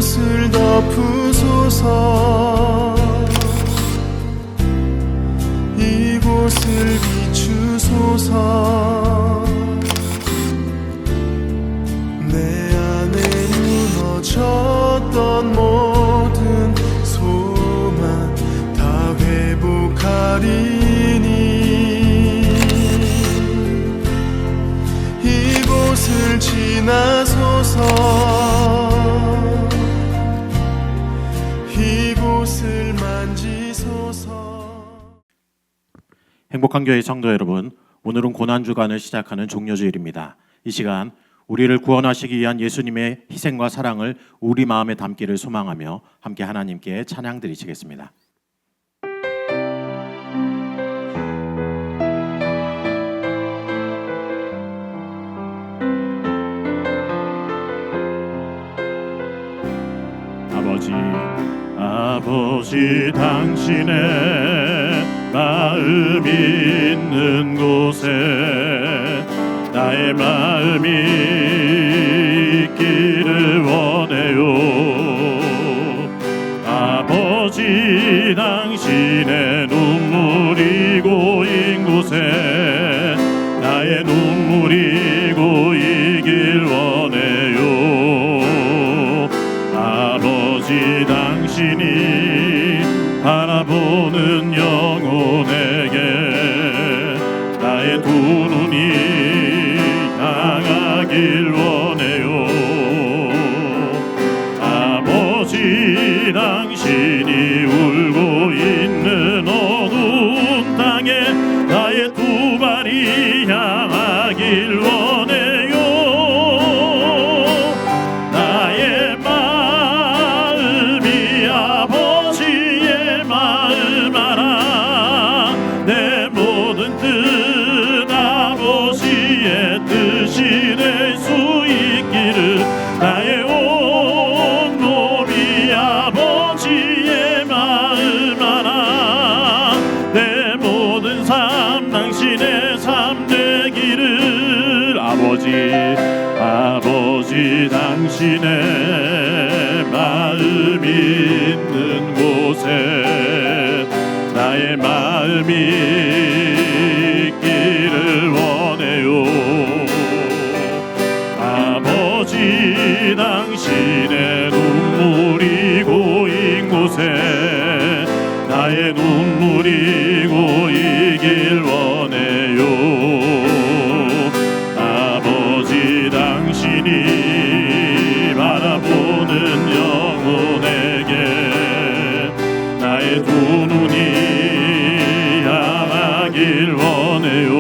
이곳을 덮으소서. 이곳을 비추소서. 내 안에 무너졌던 모든 소망 다 회복하리니 이곳을 지나소서. 이곳을 만지소서. 행복한 교회 성도 여러분, 오늘은 고난주간을 시작하는 종료주일입니다. 이 시간 우리를 구원하시기 위한 예수님의 희생과 사랑을 우리 마음에 담기를 소망하며 함께 하나님께 찬양 드리시겠습니다. 아버지 당신의 마음 있는 곳에 나의 마음이 있기를 원해요. 아버지 당신의 눈물이 고인 곳에 나의 눈물이 고이길 원해요. 아버지 당신이 바라보는 영혼에게 나의 두 눈이 향하길 원해요. 아버지 당신이 울고 있는 어두운 땅에 나의 두 발이 향하길 원해요. 나의 마음이 아버지의 마음 알아. 내 모든 뜻 아버지의 뜻이 될 수 있기를 나의 온 몸이 아버지의 마음 알아. 내 모든 삶 당신의 삶 되기를. 아버지 당신의 마음이 있는 곳에 나의 마음이 있기를 원해요. 아버지 당신의 눈물이 고인 곳에 나의 눈물이 고이길 원해요. 아버지 당신이 바라보는 영혼에게 나의 두 눈이 향하길 원해요.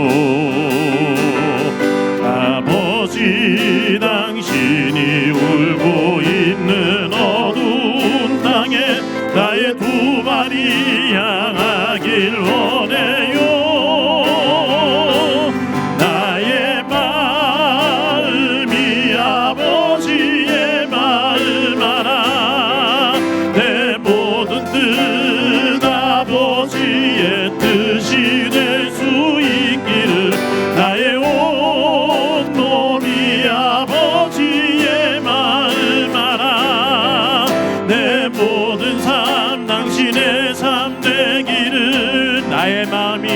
아버지 당신이 울고 있는 어두운 땅에 나의 두 발이 향하길 원해요. 나의 마음이 아버지의 마음 알아. 내 모든 뜻 아버지의 뜻이 될 수 있기를 나의 온 몸이 아버지의 마음 알아. 내 모든 삶 당신의 삶 되기를. 나의 마음이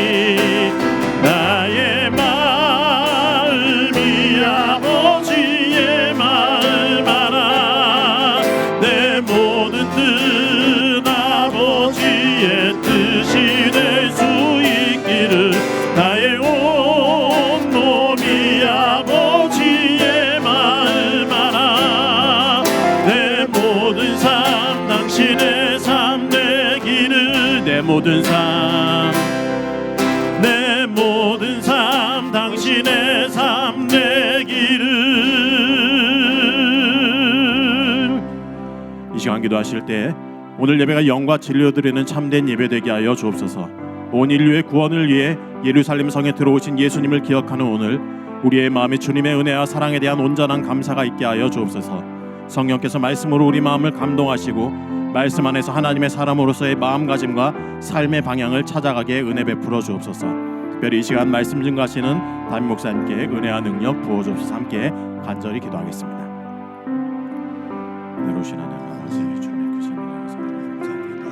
아버지의 마음 알아. 내 모든 뜻 아버지의 뜻이 될 수 있기를 나의 온 몸이 아버지의 마음 알아. 내 모든 삶 당신의 삶 되기를. 내 모든 삶 당신의 삶 되기를. 이 시간 기도하실 때 오늘 예배가 영과 진리로 드리는 참된 예배 되게 하여 주옵소서. 온 인류의 구원을 위해 예루살렘 성에 들어오신 예수님을 기억하는 오늘 우리의 마음에 주님의 은혜와 사랑에 대한 온전한 감사가 있게 하여 주옵소서. 성령께서 말씀으로 우리 마음을 감동하시고 말씀 안에서 하나님의 사람으로서의 마음가짐과 삶의 방향을 찾아가게 은혜 베풀어 주옵소서. 특별히 이 시간 말씀 증거하시는 담임 목사님께 은혜와 능력 부어 주옵소서. 함께 간절히 기도하겠습니다. 그대로 오신 하나님 아버지 주님의 크신 은혜와 사랑을 감사합니다.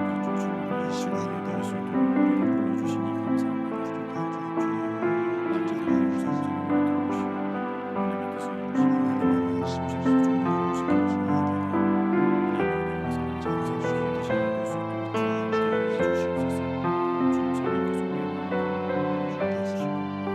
그렇게 주님의 시간에 닿을 수 있도록 우리를 불러주시니 감사합니다. 남자들 용서하시는 도우시고 하나님의 뜻을 이루시는 하나님의 심지어서 종을 시켜주시는 하나님의 은혜와 사랑을 감사주시기 다시 받을 수 있도록 주님께 주시옵소서. 주님 성령께서 우리의 마음을 주시고 말씀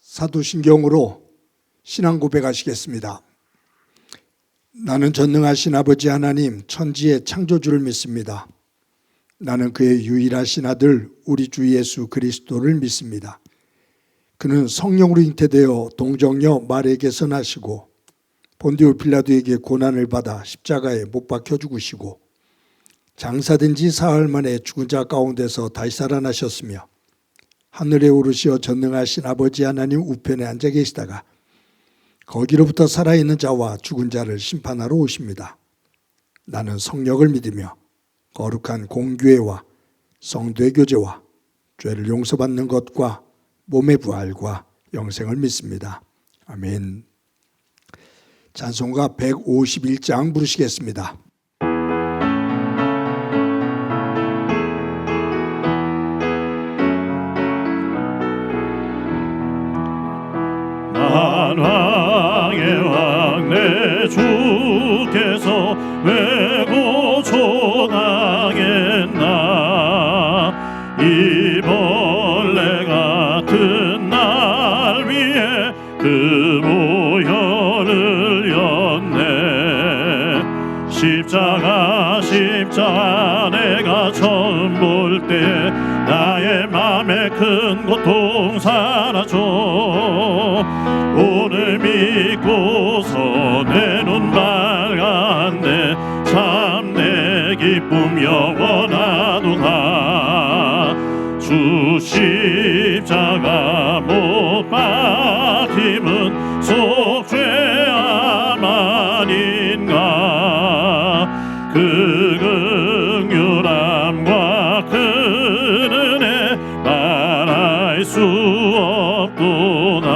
사도신경으로 신앙 고백하시겠습니다. 나는 전능하신 아버지 하나님 천지의 창조주를 믿습니다. 나는 그의 유일하신 아들 우리 주 예수 그리스도를 믿습니다. 그는 성령으로 잉태되어 동정녀 마리아에게서 나시고 본디오 빌라도에게 고난을 받아 십자가에 못 박혀 죽으시고 장사된 지 사흘 만에 죽은 자 가운데서 다시 살아나셨으며 하늘에 오르시어 전능하신 아버지 하나님 우편에 앉아 계시다가 거기로부터 살아있는 자와 죽은 자를 심판하러 오십니다. 나는 성령을 믿으며 거룩한 공교회와 성도의 교제와 죄를 용서받는 것과 몸의 부활과 영생을 믿습니다. 아멘. 찬송가 151장 부르시겠습니다. 만왕의 왕 내 주께서 왜 고초당했나 이 벌레 같은 날 위해 그 보혈을 였네. 십자가 내가 처음 볼 때 나의 맘에 큰 고통 사라져. 오늘 믿고서 내 눈 밝았네. 참 내 기쁨 영원하도다. 주 십자가 못 박힘은 속죄함 아닌가. 그 긍휼함과 그 은혜 말할 수 없도다.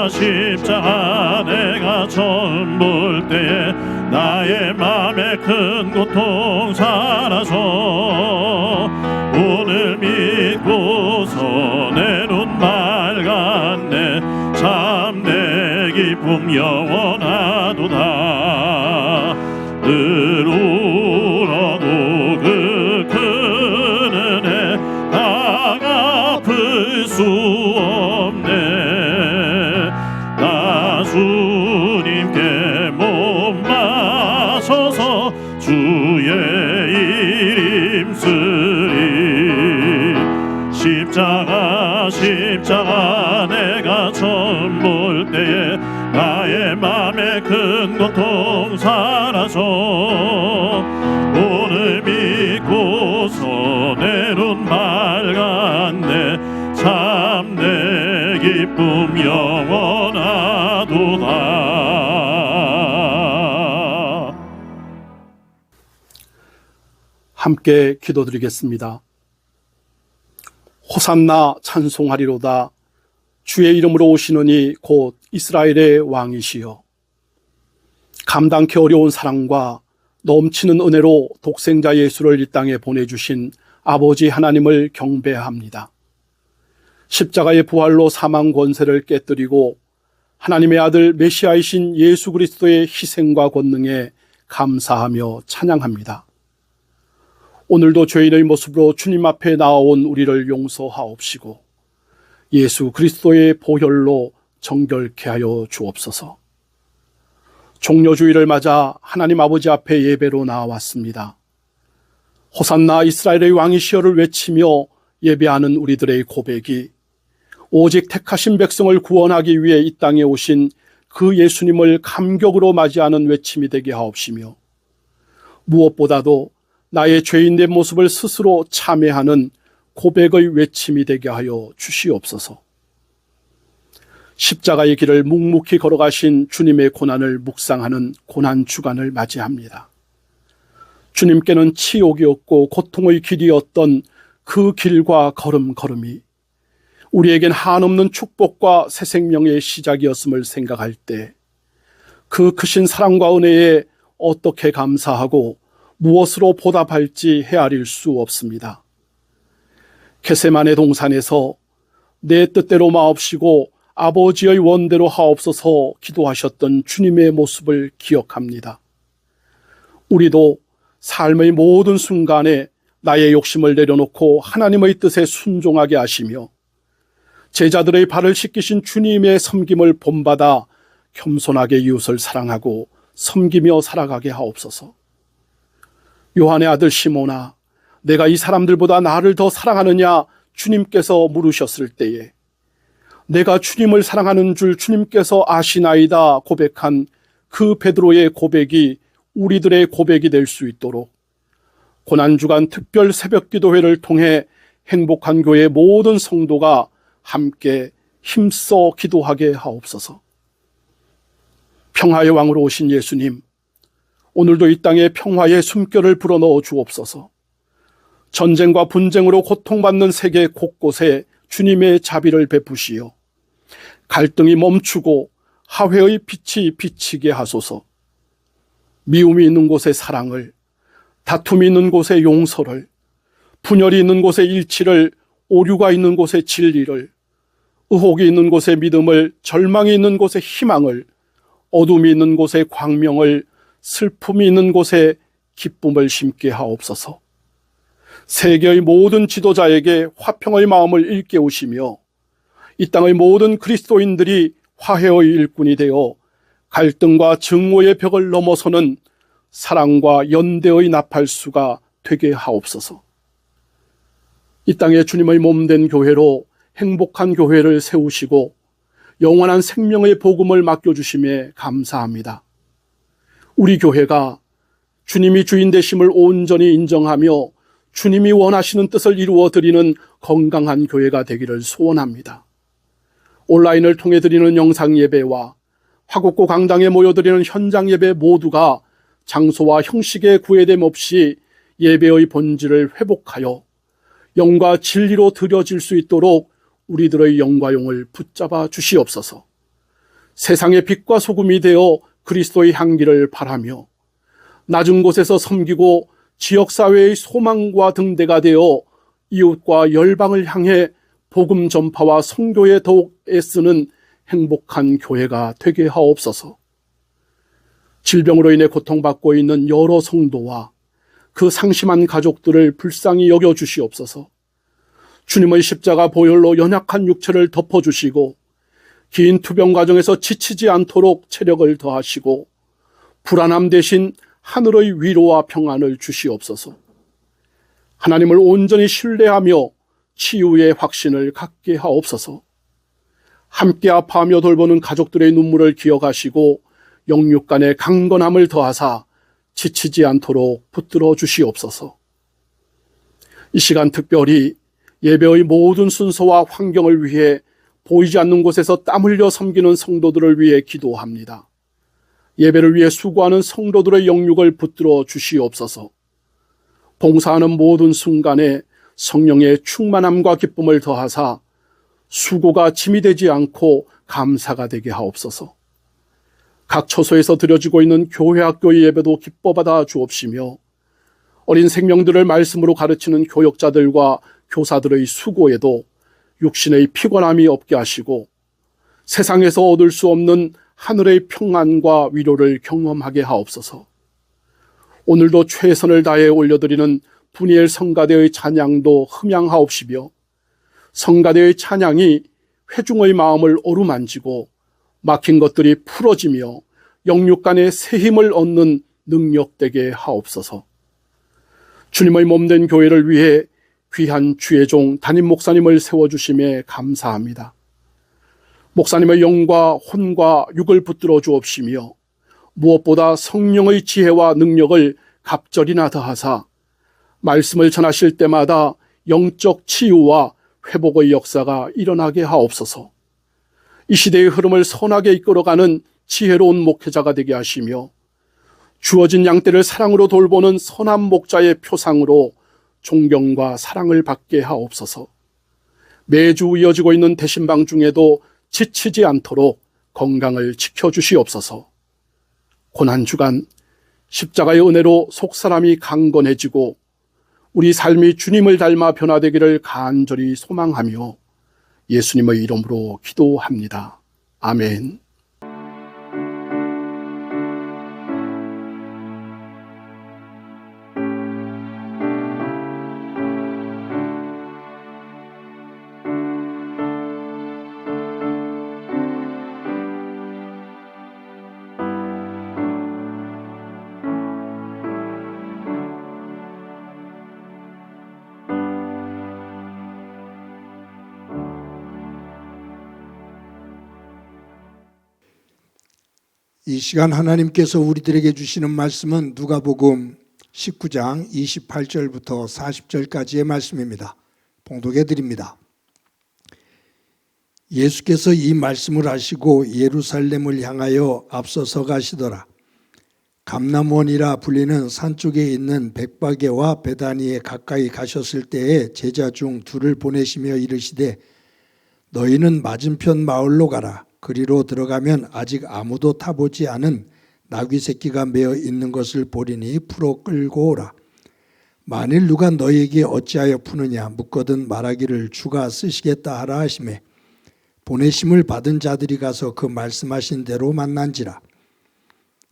십자가 내가 처음 볼 때에 나의 맘에 큰 고통 사라져. 오늘 믿고서 내 눈 맑았네. 참 내 기쁨 영원하도다. 늘 울어도 그 큰 은혜 다 갚을 수 없네. 나 주님께 몸 마셔서 주의 일 힘쓰리. 십자가 내가 처음 볼 때에 나의 맘에 큰 고통 사라져. 오늘 믿고서 내 눈 맑았네. 참 내 기쁨 영원하도다. 함께 기도드리겠습니다. 호산나 찬송하리로다. 주의 이름으로 오시느니 곧 이스라엘의 왕이시여. 감당케 어려운 사랑과 넘치는 은혜로 독생자 예수를 이 땅에 보내주신 아버지 하나님을 경배합니다. 십자가의 부활로 사망 권세를 깨뜨리고 하나님의 아들 메시아이신 예수 그리스도의 희생과 권능에 감사하며 찬양합니다. 오늘도 죄인의 모습으로 주님 앞에 나아온 우리를 용서하옵시고 예수 그리스도의 보혈로 정결케 하여 주옵소서. 종려주의를 맞아 하나님 아버지 앞에 예배로 나왔습니다. 호산나 이스라엘의 왕이시여를 외치며 예배하는 우리들의 고백이 오직 택하신 백성을 구원하기 위해 이 땅에 오신 그 예수님을 감격으로 맞이하는 외침이 되게 하옵시며, 무엇보다도 나의 죄인된 모습을 스스로 참회하는 고백의 외침이 되게 하여 주시옵소서. 십자가의 길을 묵묵히 걸어가신 주님의 고난을 묵상하는 고난주간을 맞이합니다. 주님께는 치욕이었고 고통의 길이었던 그 길과 걸음걸음이 우리에겐 한없는 축복과 새 생명의 시작이었음을 생각할 때 그 크신 사랑과 은혜에 어떻게 감사하고 무엇으로 보답할지 헤아릴 수 없습니다. 겟세마네 동산에서 내 뜻대로 마옵시고 아버지의 원대로 하옵소서 기도하셨던 주님의 모습을 기억합니다. 우리도 삶의 모든 순간에 나의 욕심을 내려놓고 하나님의 뜻에 순종하게 하시며 제자들의 발을 씻기신 주님의 섬김을 본받아 겸손하게 이웃을 사랑하고 섬기며 살아가게 하옵소서. 요한의 아들 시몬아, 내가 이 사람들보다 나를 더 사랑하느냐 주님께서 물으셨을 때에 내가 주님을 사랑하는 줄 주님께서 아시나이다 고백한 그 베드로의 고백이 우리들의 고백이 될 수 있도록 고난주간 특별 새벽기도회를 통해 행복한 교회 모든 성도가 함께 힘써 기도하게 하옵소서. 평화의 왕으로 오신 예수님, 오늘도 이 땅에 평화의 숨결을 불어넣어 주옵소서. 전쟁과 분쟁으로 고통받는 세계 곳곳에 주님의 자비를 베푸시어 갈등이 멈추고 화해의 빛이 비치게 하소서. 미움이 있는 곳에 사랑을, 다툼이 있는 곳에 용서를, 분열이 있는 곳에 일치를, 오류가 있는 곳에 진리를, 의혹이 있는 곳에 믿음을, 절망이 있는 곳에 희망을, 어둠이 있는 곳에 광명을, 슬픔이 있는 곳에 기쁨을 심게 하옵소서. 세계의 모든 지도자에게 화평의 마음을 일깨우시며 이 땅의 모든 그리스도인들이 화해의 일꾼이 되어 갈등과 증오의 벽을 넘어서는 사랑과 연대의 나팔수가 되게 하옵소서. 이 땅에 주님의 몸된 교회로 행복한 교회를 세우시고 영원한 생명의 복음을 맡겨주심에 감사합니다. 우리 교회가 주님이 주인 되심을 온전히 인정하며 주님이 원하시는 뜻을 이루어 드리는 건강한 교회가 되기를 소원합니다. 온라인을 통해 드리는 영상 예배와 화곡고 강당에 모여드리는 현장 예배 모두가 장소와 형식의 구애됨 없이 예배의 본질을 회복하여 영과 진리로 드려질 수 있도록 우리들의 영과 용을 붙잡아 주시옵소서. 세상의 빛과 소금이 되어 그리스도의 향기를 바라며 낮은 곳에서 섬기고 지역사회의 소망과 등대가 되어 이웃과 열방을 향해 복음 전파와 선교에 더욱 애쓰는 행복한 교회가 되게 하옵소서. 질병으로 인해 고통받고 있는 여러 성도와 그 상심한 가족들을 불쌍히 여겨주시옵소서. 주님의 십자가 보혈로 연약한 육체를 덮어주시고 긴 투병 과정에서 지치지 않도록 체력을 더하시고 불안함 대신 하늘의 위로와 평안을 주시옵소서. 하나님을 온전히 신뢰하며 치유의 확신을 갖게 하옵소서. 함께 아파하며 돌보는 가족들의 눈물을 기억하시고 영육 간의 강건함을 더하사 지치지 않도록 붙들어 주시옵소서. 이 시간 특별히 예배의 모든 순서와 환경을 위해 보이지 않는 곳에서 땀 흘려 섬기는 성도들을 위해 기도합니다. 예배를 위해 수고하는 성도들의 영육을 붙들어 주시옵소서. 봉사하는 모든 순간에 성령의 충만함과 기쁨을 더하사 수고가 짐이 되지 않고 감사가 되게 하옵소서. 각 처소에서 드려지고 있는 교회 학교의 예배도 기뻐 받아 주옵시며 어린 생명들을 말씀으로 가르치는 교역자들과 교사들의 수고에도 육신의 피곤함이 없게 하시고 세상에서 얻을 수 없는 하늘의 평안과 위로를 경험하게 하옵소서. 오늘도 최선을 다해 올려드리는 분이엘 성가대의 찬양도 흠양하옵시며 성가대의 찬양이 회중의 마음을 어루만지고 막힌 것들이 풀어지며 영육 간의 새 힘을 얻는 능력되게 하옵소서. 주님의 몸된 교회를 위해 귀한 주의 종 담임 목사님을 세워주심에 감사합니다. 목사님의 영과 혼과 육을 붙들어 주옵시며 무엇보다 성령의 지혜와 능력을 갑절이나 더하사 말씀을 전하실 때마다 영적 치유와 회복의 역사가 일어나게 하옵소서. 이 시대의 흐름을 선하게 이끌어가는 지혜로운 목회자가 되게 하시며 주어진 양떼를 사랑으로 돌보는 선한 목자의 표상으로 존경과 사랑을 받게 하옵소서. 매주 이어지고 있는 대신방 중에도 지치지 않도록 건강을 지켜주시옵소서. 고난주간 십자가의 은혜로 속사람이 강건해지고 우리 삶이 주님을 닮아 변화되기를 간절히 소망하며 예수님의 이름으로 기도합니다. 아멘. 이 시간 하나님께서 우리들에게 주시는 말씀은 누가복음 19장 28절부터 40절까지의 말씀입니다. 봉독해 드립니다. 예수께서 이 말씀을 하시고 예루살렘을 향하여 앞서서 가시더라. 감람원이라 불리는 산 쪽에 있는 백바게와 베다니에 가까이 가셨을 때에 제자 중 둘을 보내시며 이르시되 너희는 맞은편 마을로 가라. 그리로 들어가면 아직 아무도 타보지 않은 나귀 새끼가 메어 있는 것을 보리니 풀어 끌고 오라. 만일 누가 너희에게 어찌하여 푸느냐 묻거든 말하기를 주가 쓰시겠다 하라 하시매 보내심을 받은 자들이 가서 그 말씀하신 대로 만난지라.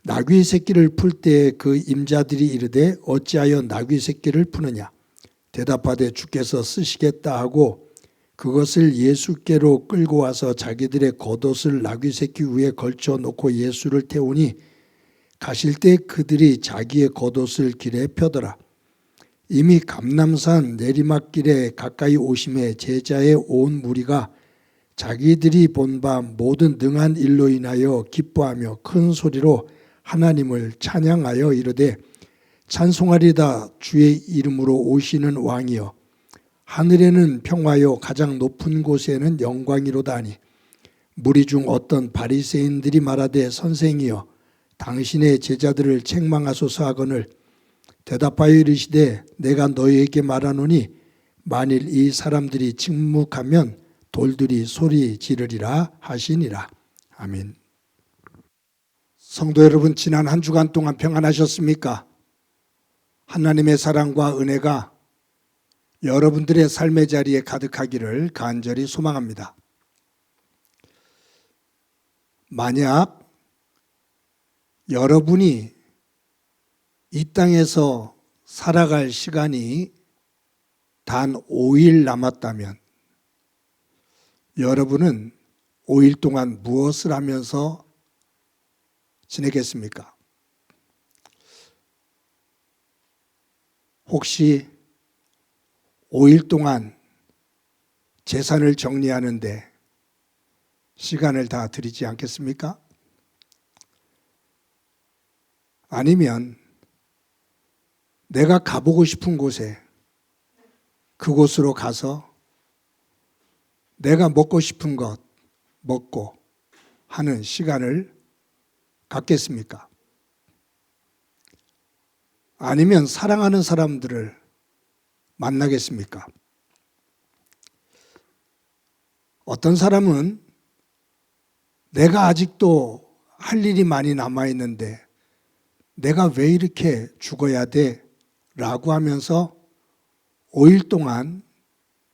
나귀 새끼를 풀 때에 그 임자들이 이르되 어찌하여 나귀 새끼를 푸느냐 대답하되 주께서 쓰시겠다 하고 그것을 예수께로 끌고 와서 자기들의 겉옷을 나귀 새끼 위에 걸쳐 놓고 예수를 태우니 가실 때 그들이 자기의 겉옷을 길에 펴더라. 이미 감람산 내리막길에 가까이 오심에 제자의 온 무리가 자기들이 본 바 모든 능한 일로 인하여 기뻐하며 큰 소리로 하나님을 찬양하여 이르되 찬송하리다 주의 이름으로 오시는 왕이여 하늘에는 평화요 가장 높은 곳에는 영광이로다 하니 무리 중 어떤 바리새인들이 말하되 선생이여 당신의 제자들을 책망하소서 하거늘 대답하여 이르시되 내가 너희에게 말하노니 만일 이 사람들이 침묵하면 돌들이 소리 지르리라 하시니라. 아멘. 성도 여러분, 지난 한 주간 동안 평안하셨습니까? 하나님의 사랑과 은혜가 여러분들의 삶의 자리에 가득하기를 간절히 소망합니다. 만약 여러분이 이 땅에서 살아갈 시간이 단 5일 남았다면 여러분은 5일 동안 무엇을 하면서 지내겠습니까? 혹시 5일 동안 재산을 정리하는데 시간을 다 들이지 않겠습니까? 아니면 내가 가보고 싶은 곳에 그곳으로 가서 내가 먹고 싶은 것 먹고 하는 시간을 갖겠습니까? 아니면 사랑하는 사람들을 만나겠습니까? 어떤 사람은 내가 아직도 할 일이 많이 남아있는데 내가 왜 이렇게 죽어야 돼? 라고 하면서 5일 동안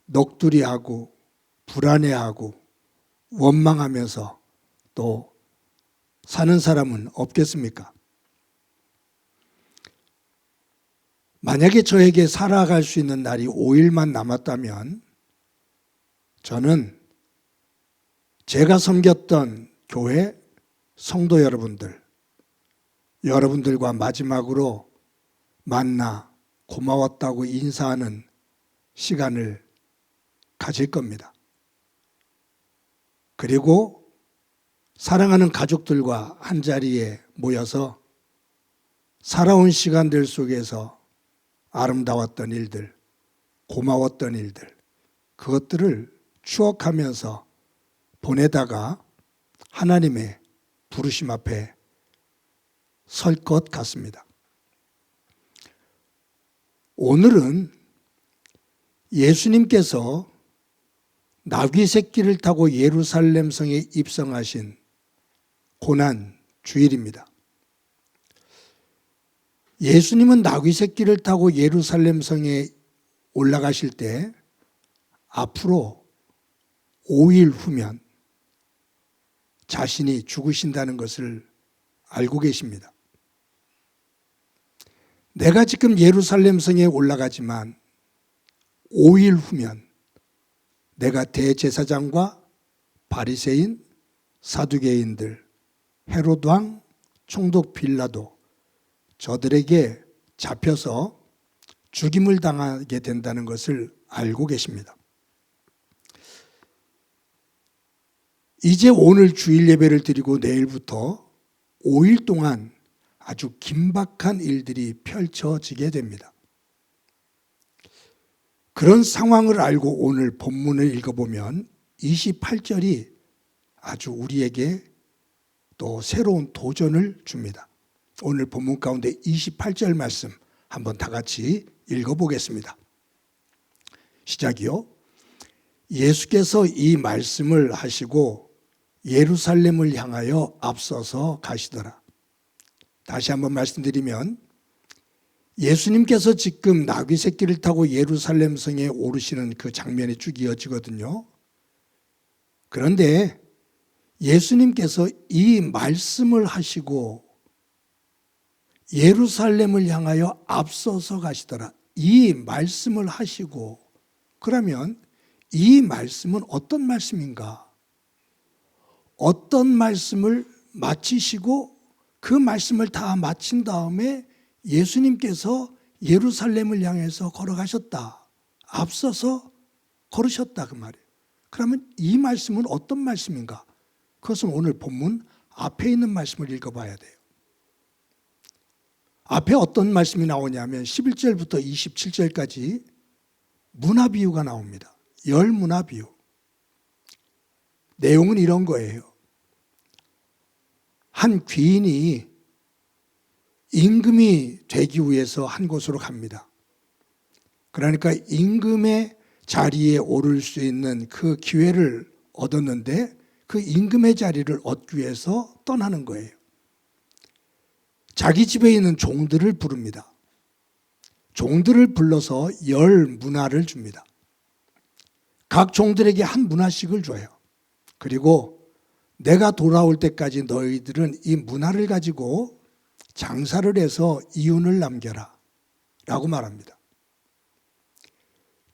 넋두리하고 불안해하고 원망하면서 또 사는 사람은 없겠습니까? 만약에 저에게 살아갈 수 있는 날이 5일만 남았다면 저는 제가 섬겼던 교회 성도 여러분들과 마지막으로 만나 고마웠다고 인사하는 시간을 가질 겁니다. 그리고 사랑하는 가족들과 한자리에 모여서 살아온 시간들 속에서 아름다웠던 일들, 고마웠던 일들, 그것들을 추억하면서 보내다가 하나님의 부르심 앞에 설 것 같습니다. 오늘은 예수님께서 나귀 새끼를 타고 예루살렘 성에 입성하신 고난 주일입니다. 예수님은 나귀 새끼를 타고 예루살렘 성에 올라가실 때 앞으로 5일 후면 자신이 죽으신다는 것을 알고 계십니다. 내가 지금 예루살렘 성에 올라가지만 5일 후면 내가 대제사장과 바리새인, 사두개인들, 헤롯 왕, 총독 빌라도 저들에게 잡혀서 죽임을 당하게 된다는 것을 알고 계십니다. 이제 오늘 주일 예배를 드리고 내일부터 5일 동안 아주 긴박한 일들이 펼쳐지게 됩니다. 그런 상황을 알고 오늘 본문을 읽어보면 28절이 아주 우리에게 또 새로운 도전을 줍니다. 오늘 본문 가운데 28절 말씀 한번 다 같이 읽어보겠습니다. 시작이요. 예수께서 이 말씀을 하시고 예루살렘을 향하여 앞서서 가시더라. 다시 한번 말씀드리면 예수님께서 지금 나귀 새끼를 타고 예루살렘 성에 오르시는 그 장면이 쭉 이어지거든요. 그런데 예수님께서 이 말씀을 하시고 예루살렘을 향하여 앞서서 가시더라. 이 말씀을 하시고, 그러면 이 말씀은 어떤 말씀인가? 어떤 말씀을 마치시고 그 말씀을 다 마친 다음에 예수님께서 예루살렘을 향해서 걸어가셨다. 앞서서 걸으셨다 그 말이에요. 그러면 이 말씀은 어떤 말씀인가? 그것은 오늘 본문 앞에 있는 말씀을 읽어봐야 돼요. 앞에 어떤 말씀이 나오냐면 11절부터 27절까지 문화 비유가 나옵니다. 열 문화 비유. 내용은 이런 거예요. 한 귀인이 임금이 되기 위해서 한 곳으로 갑니다. 그러니까 임금의 자리에 오를 수 있는 그 기회를 얻었는데 그 임금의 자리를 얻기 위해서 떠나는 거예요. 자기 집에 있는 종들을 부릅니다. 종들을 불러서 열 문화를 줍니다. 각 종들에게 한 문화씩을 줘요. 그리고 내가 돌아올 때까지 너희들은 이 문화를 가지고 장사를 해서 이윤을 남겨라 라고 말합니다.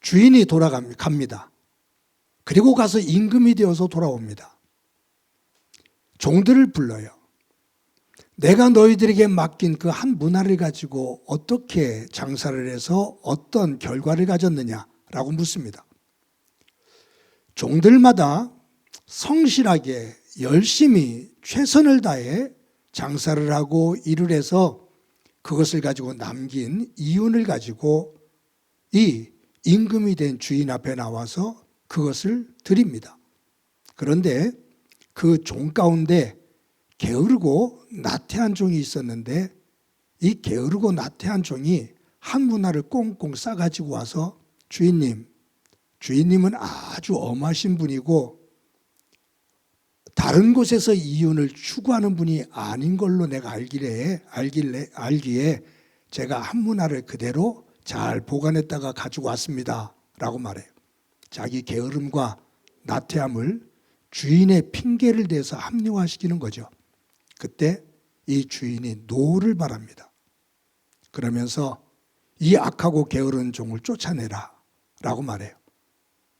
주인이 돌아갑니다. 그리고 가서 임금이 되어서 돌아옵니다. 종들을 불러요. 내가 너희들에게 맡긴 그 한 문화를 가지고 어떻게 장사를 해서 어떤 결과를 가졌느냐라고 묻습니다. 종들마다 성실하게 열심히 최선을 다해 장사를 하고 일을 해서 그것을 가지고 남긴 이윤을 가지고 이 임금이 된 주인 앞에 나와서 그것을 드립니다. 그런데 그 종 가운데 게으르고 나태한 종이 있었는데 이 게으르고 나태한 종이 한 문화를 꽁꽁 싸가지고 와서 주인님은 아주 엄하신 분이고 다른 곳에서 이윤을 추구하는 분이 아닌 걸로 내가 알기에 제가 한 문화를 그대로 잘 보관했다가 가지고 왔습니다 라고 말해요. 자기 게으름과 나태함을 주인의 핑계를 대서 합리화시키는 거죠. 그때 이 주인이 노를 바랍니다. 그러면서 이 악하고 게으른 종을 쫓아내라 라고 말해요.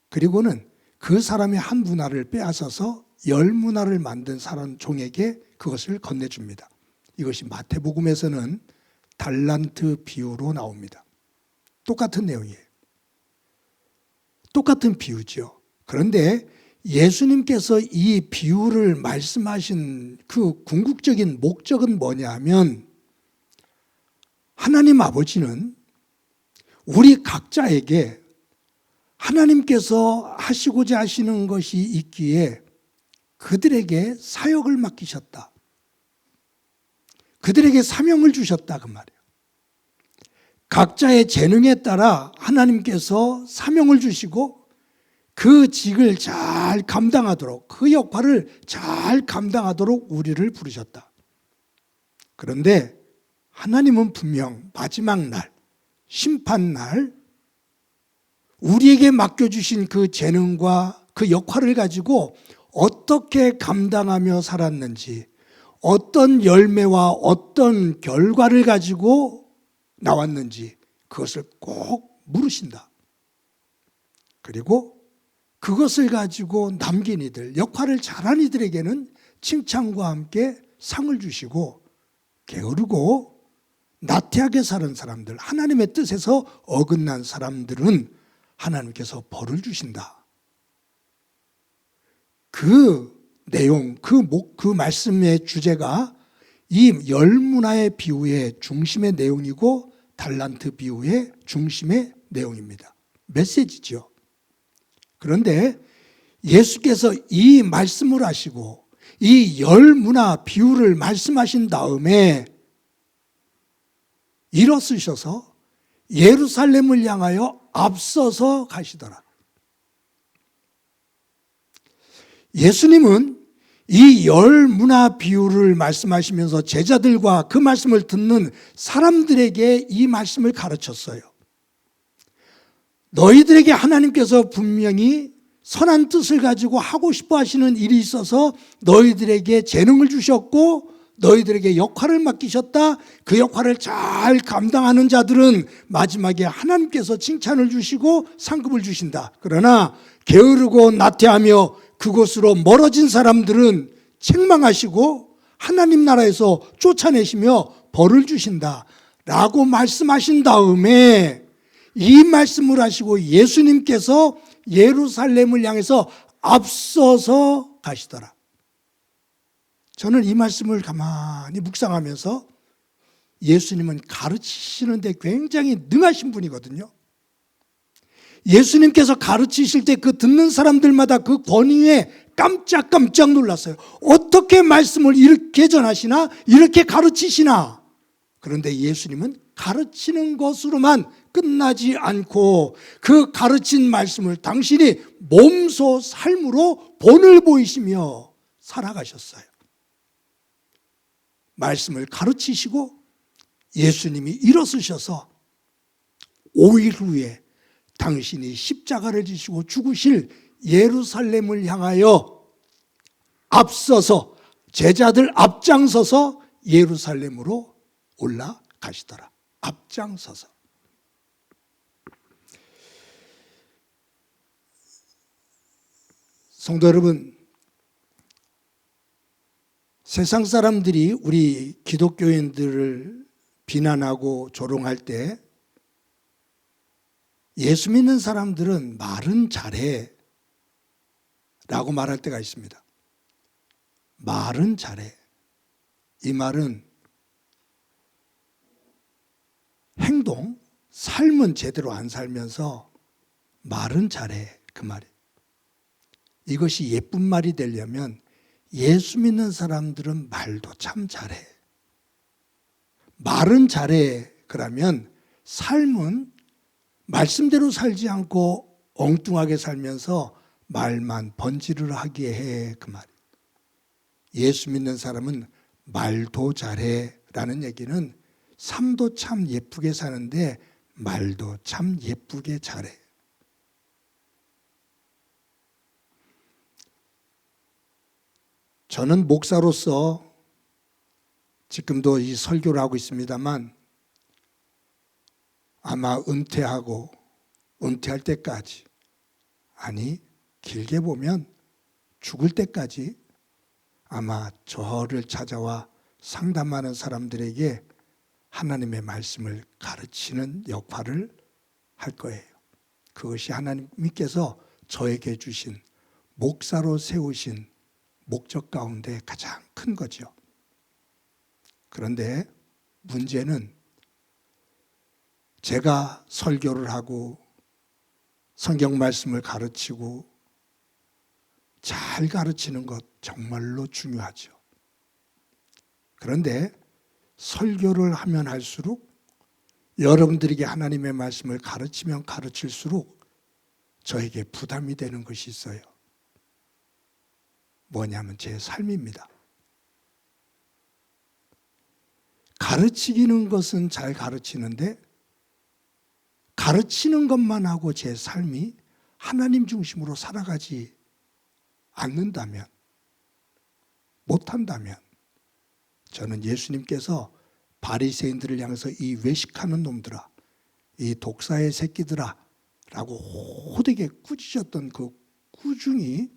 그리고는 그 사람의 한 문화를 빼앗아서 열 문화를 만든 사람 종에게 그것을 건네줍니다. 이것이 마태복음에서는 달란트 비유로 나옵니다. 똑같은 내용이에요. 똑같은 비유죠. 그런데 예수님께서 이 비유를 말씀하신 그 궁극적인 목적은 뭐냐면 하나님 아버지는 우리 각자에게 하나님께서 하시고자 하시는 것이 있기에 그들에게 사역을 맡기셨다. 그들에게 사명을 주셨다 그 말이에요. 각자의 재능에 따라 하나님께서 사명을 주시고 그 직을 잘 감당하도록, 그 역할을 잘 감당하도록 우리를 부르셨다. 그런데 하나님은 분명 마지막 날, 심판날 우리에게 맡겨주신 그 재능과 그 역할을 가지고 어떻게 감당하며 살았는지, 어떤 열매와 어떤 결과를 가지고 나왔는지 그것을 꼭 물으신다. 그리고 그것을 가지고 남긴 이들, 역할을 잘한 이들에게는 칭찬과 함께 상을 주시고 게으르고 나태하게 사는 사람들, 하나님의 뜻에서 어긋난 사람들은 하나님께서 벌을 주신다. 그 내용, 그 말씀의 주제가 이 열 문화의 비유의 중심의 내용이고 달란트 비유의 중심의 내용입니다. 메시지죠. 그런데 예수께서 이 말씀을 하시고 이 열 문화 비유를 말씀하신 다음에 일어서셔서 예루살렘을 향하여 앞서서 가시더라. 예수님은 이 열 문화 비유를 말씀하시면서 제자들과 그 말씀을 듣는 사람들에게 이 말씀을 가르쳤어요. 너희들에게 하나님께서 분명히 선한 뜻을 가지고 하고 싶어 하시는 일이 있어서 너희들에게 재능을 주셨고 너희들에게 역할을 맡기셨다. 그 역할을 잘 감당하는 자들은 마지막에 하나님께서 칭찬을 주시고 상급을 주신다. 그러나 게으르고 나태하며 그곳으로 멀어진 사람들은 책망하시고 하나님 나라에서 쫓아내시며 벌을 주신다 라고 말씀하신 다음에 이 말씀을 하시고 예수님께서 예루살렘을 향해서 앞서서 가시더라. 저는 이 말씀을 가만히 묵상하면서 예수님은 가르치시는데 굉장히 능하신 분이거든요. 예수님께서 가르치실 때 그 듣는 사람들마다 그 권위에 깜짝깜짝 놀랐어요. 어떻게 말씀을 이렇게 전하시나? 이렇게 가르치시나? 그런데 예수님은 가르치는 것으로만 끝나지 않고 그 가르친 말씀을 당신이 몸소 삶으로 본을 보이시며 살아가셨어요. 말씀을 가르치시고 예수님이 일어서셔서 5일 후에 당신이 십자가를 지시고 죽으실 예루살렘을 향하여 앞서서 제자들 앞장서서 예루살렘으로 올라가시더라. 앞장서서. 성도 여러분, 세상 사람들이 우리 기독교인들을 비난하고 조롱할 때 예수 믿는 사람들은 말은 잘해 라고 말할 때가 있습니다. 말은 잘해. 이 말은 행동, 삶은 제대로 안 살면서 말은 잘해 그 말이. 이것이 예쁜 말이 되려면 예수 믿는 사람들은 말도 참 잘해. 말은 잘해 그러면 삶은 말씀대로 살지 않고 엉뚱하게 살면서 말만 번지르르 하게 해 그 말. 예수 믿는 사람은 말도 잘해 라는 얘기는 삶도 참 예쁘게 사는데 말도 참 예쁘게 잘해. 저는 목사로서 지금도 이 설교를 하고 있습니다만 아마 은퇴할 때까지, 아니 길게 보면 죽을 때까지 아마 저를 찾아와 상담하는 사람들에게 하나님의 말씀을 가르치는 역할을 할 거예요. 그것이 하나님께서 저에게 주신 목사로 세우신 목적 가운데 가장 큰 거죠. 그런데 문제는 제가 설교를 하고 성경 말씀을 가르치고 잘 가르치는 것 정말로 중요하죠. 그런데 설교를 하면 할수록 여러분들에게 하나님의 말씀을 가르치면 가르칠수록 저에게 부담이 되는 것이 있어요. 뭐냐면 제 삶입니다. 가르치기는 것은 잘 가르치는데 가르치는 것만 하고 제 삶이 하나님 중심으로 살아가지 않는다면, 못한다면 저는 예수님께서 바리새인들을 향해서 이 외식하는 놈들아, 이 독사의 새끼들아 라고 호되게 꾸짖었던 그 꾸중이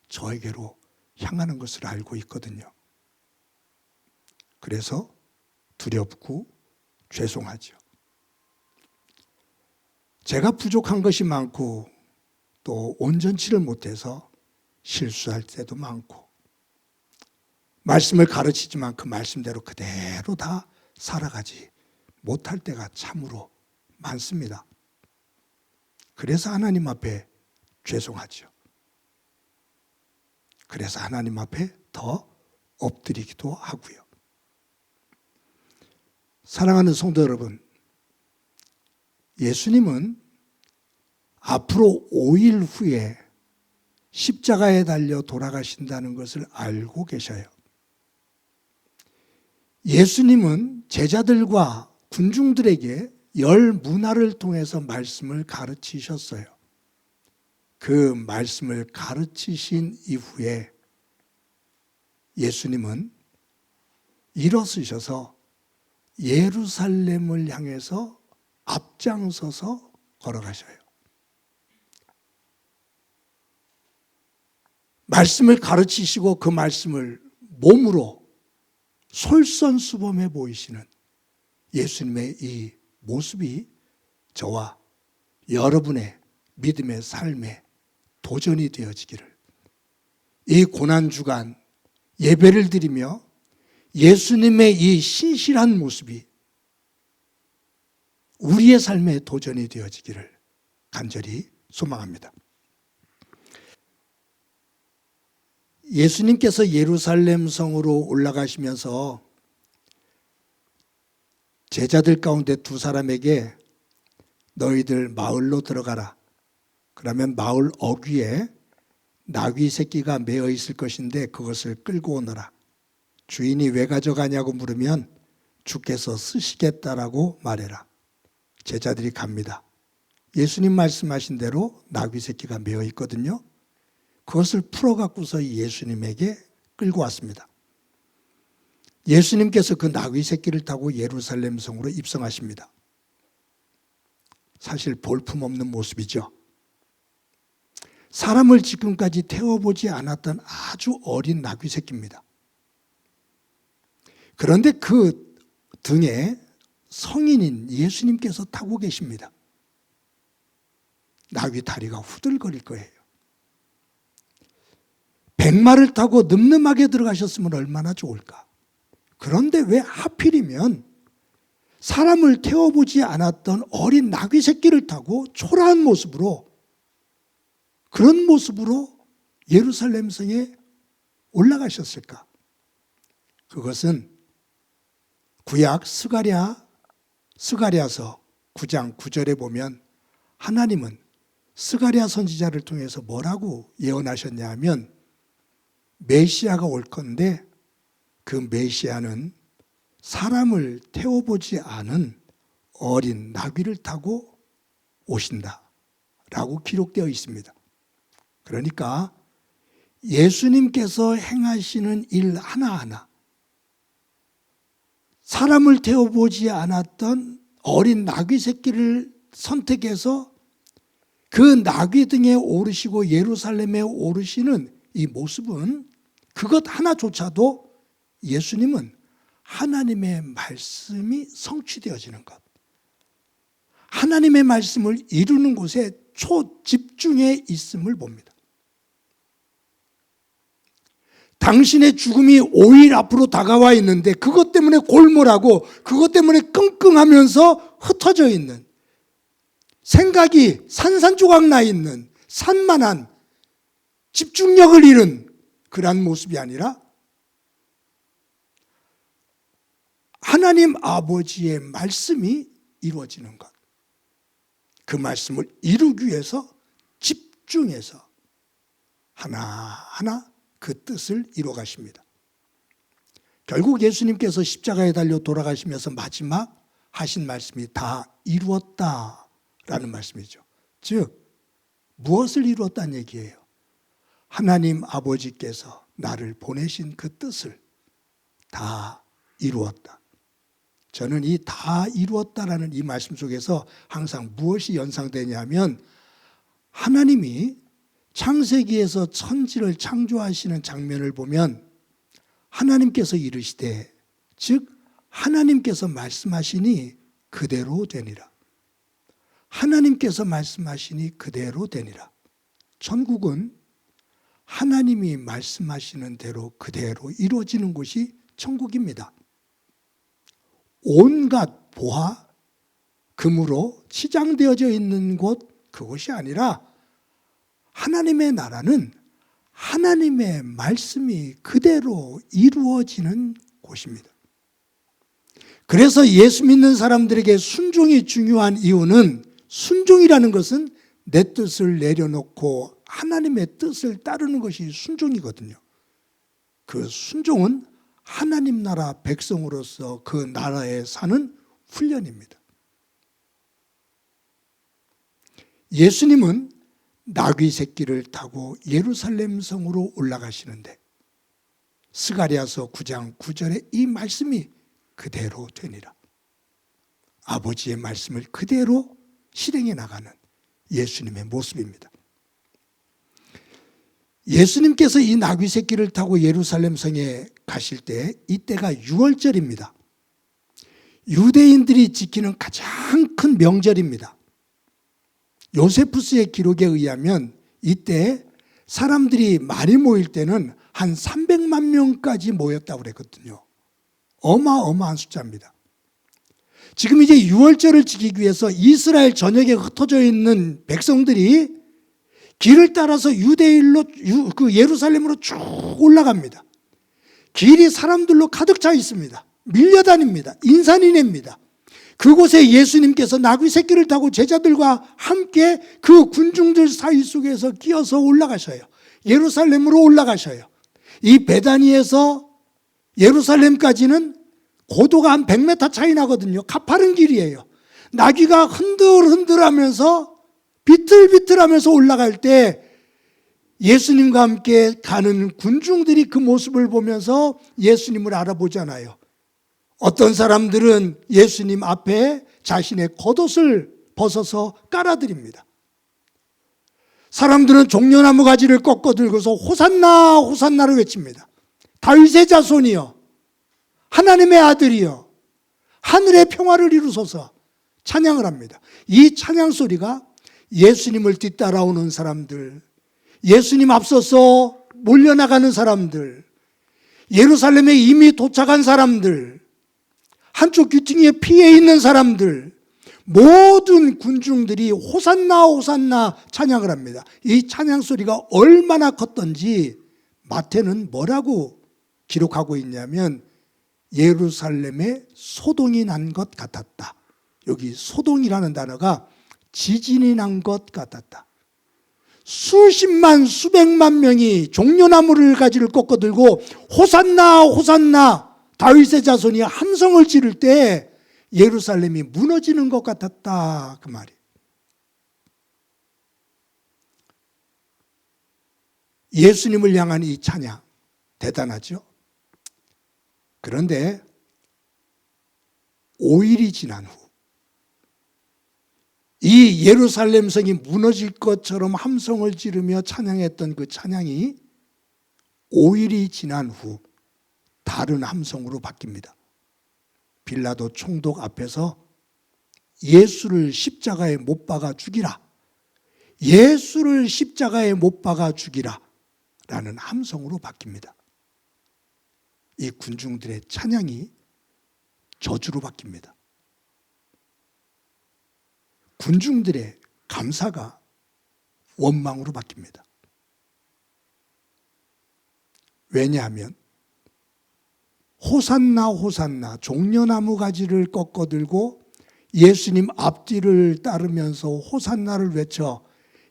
저에게로 향하는 것을 알고 있거든요. 그래서 두렵고 죄송하죠. 제가 부족한 것이 많고 또 온전치를 못해서 실수할 때도 많고 말씀을 가르치지만 그 말씀대로 그대로 다 살아가지 못할 때가 참으로 많습니다. 그래서 하나님 앞에 죄송하죠. 그래서 하나님 앞에 더 엎드리기도 하고요. 사랑하는 성도 여러분, 예수님은 앞으로 5일 후에 십자가에 달려 돌아가신다는 것을 알고 계셔요. 예수님은 제자들과 군중들에게 열 문화를 통해서 말씀을 가르치셨어요. 그 말씀을 가르치신 이후에 예수님은 일어서셔서 예루살렘을 향해서 앞장서서 걸어가셔요. 말씀을 가르치시고 그 말씀을 몸으로 솔선수범해 보이시는 예수님의 이 모습이 저와 여러분의 믿음의 삶에 도전이 되어지기를, 이 고난주간 예배를 드리며 예수님의 이 신실한 모습이 우리의 삶에 도전이 되어지기를 간절히 소망합니다. 예수님께서 예루살렘 성으로 올라가시면서 제자들 가운데 두 사람에게 너희들 마을로 들어가라. 그러면 마을 어귀에 나귀 새끼가 매어 있을 것인데 그것을 끌고 오너라. 주인이 왜 가져가냐고 물으면 주께서 쓰시겠다라고 말해라. 제자들이 갑니다. 예수님 말씀하신 대로 나귀 새끼가 매어 있거든요. 그것을 풀어갖고서 예수님에게 끌고 왔습니다. 예수님께서 그 나귀 새끼를 타고 예루살렘 성으로 입성하십니다. 사실 볼품없는 모습이죠. 사람을 지금까지 태워보지 않았던 아주 어린 나귀 새끼입니다. 그런데 그 등에 성인인 예수님께서 타고 계십니다. 나귀 다리가 후들거릴 거예요. 백마를 타고 늠름하게 들어가셨으면 얼마나 좋을까. 그런데 왜 하필이면 사람을 태워보지 않았던 어린 나귀 새끼를 타고 초라한 모습으로, 그런 모습으로 예루살렘 성에 올라가셨을까? 그것은 구약 스가랴서 9장 9절에 보면 하나님은 스가랴 선지자를 통해서 뭐라고 예언하셨냐 하면 메시아가 올 건데 그 메시아는 사람을 태워보지 않은 어린 나귀를 타고 오신다 라고 기록되어 있습니다. 그러니까 예수님께서 행하시는 일 하나하나, 사람을 태워보지 않았던 어린 나귀 새끼를 선택해서 그 나귀 등에 오르시고 예루살렘에 오르시는 이 모습은, 그것 하나조차도 예수님은 하나님의 말씀이 성취되어지는 것, 하나님의 말씀을 이루는 곳에 초집중해 있음을 봅니다. 당신의 죽음이 5일 앞으로 다가와 있는데 그것 때문에 골몰하고 그것 때문에 끙끙하면서 흩어져 있는, 생각이 산산조각 나 있는 산만한, 집중력을 잃은 그러한 모습이 아니라 하나님 아버지의 말씀이 이루어지는 것, 그 말씀을 이루기 위해서 집중해서 하나하나 그 뜻을 이루어 가십니다. 결국 예수님께서 십자가에 달려 돌아가시면서 마지막 하신 말씀이 다 이루었다라는 말씀이죠. 즉 무엇을 이루었다는 얘기예요? 하나님 아버지께서 나를 보내신 그 뜻을 다 이루었다. 저는 이 다 이루었다라는 이 말씀 속에서 항상 무엇이 연상되냐면, 하나님이 창세기에서 천지를 창조하시는 장면을 보면 하나님께서 이르시되, 즉 하나님께서 말씀하시니 그대로 되니라. 하나님께서 말씀하시니 그대로 되니라. 천국은 하나님이 말씀하시는 대로 그대로 이루어지는 곳이 천국입니다. 온갖 보화, 금으로 치장되어져 있는 곳, 그곳이 아니라 하나님의 나라는 하나님의 말씀이 그대로 이루어지는 곳입니다. 그래서 예수 믿는 사람들에게 순종이 중요한 이유는, 순종이라는 것은 내 뜻을 내려놓고 하나님의 뜻을 따르는 것이 순종이거든요. 그 순종은 하나님 나라 백성으로서 그 나라에 사는 훈련입니다. 예수님은 나귀 새끼를 타고 예루살렘 성으로 올라가시는데 스가랴서 9장 9절에 이 말씀이 그대로 되니라. 아버지의 말씀을 그대로 실행해 나가는 예수님의 모습입니다. 예수님께서 이 나귀 새끼를 타고 예루살렘 성에 가실 때 이때가 6월절입니다. 유대인들이 지키는 가장 큰 명절입니다. 요세푸스의 기록에 의하면 이때 사람들이 많이 모일 때는 한 300만 명까지 모였다고 그랬거든요. 어마어마한 숫자입니다. 지금 이제 6월절을 지키기 위해서 이스라엘 전역에 흩어져 있는 백성들이 길을 따라서 유대일로 그 예루살렘으로 쭉 올라갑니다. 길이 사람들로 가득 차 있습니다. 밀려다닙니다. 인산인해입니다. 그곳에 예수님께서 나귀 새끼를 타고 제자들과 함께 그 군중들 사이 속에서 끼어서 올라가셔요. 예루살렘으로 올라가셔요. 이 베다니에서 예루살렘까지는 고도가 한 100m 차이 나거든요. 가파른 길이에요. 나귀가 흔들흔들하면서 비틀비틀하면서 올라갈 때 예수님과 함께 가는 군중들이 그 모습을 보면서 예수님을 알아보잖아요. 어떤 사람들은 예수님 앞에 자신의 겉옷을 벗어서 깔아드립니다. 사람들은 종려나무 가지를 꺾어 들고서 호산나 호산나를 외칩니다. 다윗의 자손이여, 하나님의 아들이여, 하늘의 평화를 이루소서 찬양을 합니다. 이 찬양 소리가 예수님을 뒤따라오는 사람들, 예수님 앞서서 몰려나가는 사람들, 예루살렘에 이미 도착한 사람들, 한쪽 귀퉁이에 피해 있는 사람들, 모든 군중들이 호산나 호산나 찬양을 합니다. 이 찬양 소리가 얼마나 컸던지 마태는 뭐라고 기록하고 있냐면 예루살렘에 소동이 난 것 같았다. 여기 소동이라는 단어가 지진이 난 것 같았다. 수십만 수백만 명이 종려나무를 가지를 꺾어 들고 호산나 호산나 다윗의 자손이 함성을 지를 때 예루살렘이 무너지는 것 같았다, 그 말이. 예수님을 향한 이 찬양 대단하죠. 그런데 5일이 지난 후 이 예루살렘 성이 무너질 것처럼 함성을 지르며 찬양했던 그 찬양이 5일이 지난 후 다른 함성으로 바뀝니다. 빌라도 총독 앞에서 예수를 십자가에 못 박아 죽이라, 예수를 십자가에 못 박아 죽이라 라는 함성으로 바뀝니다. 이 군중들의 찬양이 저주로 바뀝니다. 군중들의 감사가 원망으로 바뀝니다. 왜냐하면 호산나 호산나 종려나무 가지를 꺾어들고 예수님 앞뒤를 따르면서 호산나를 외쳐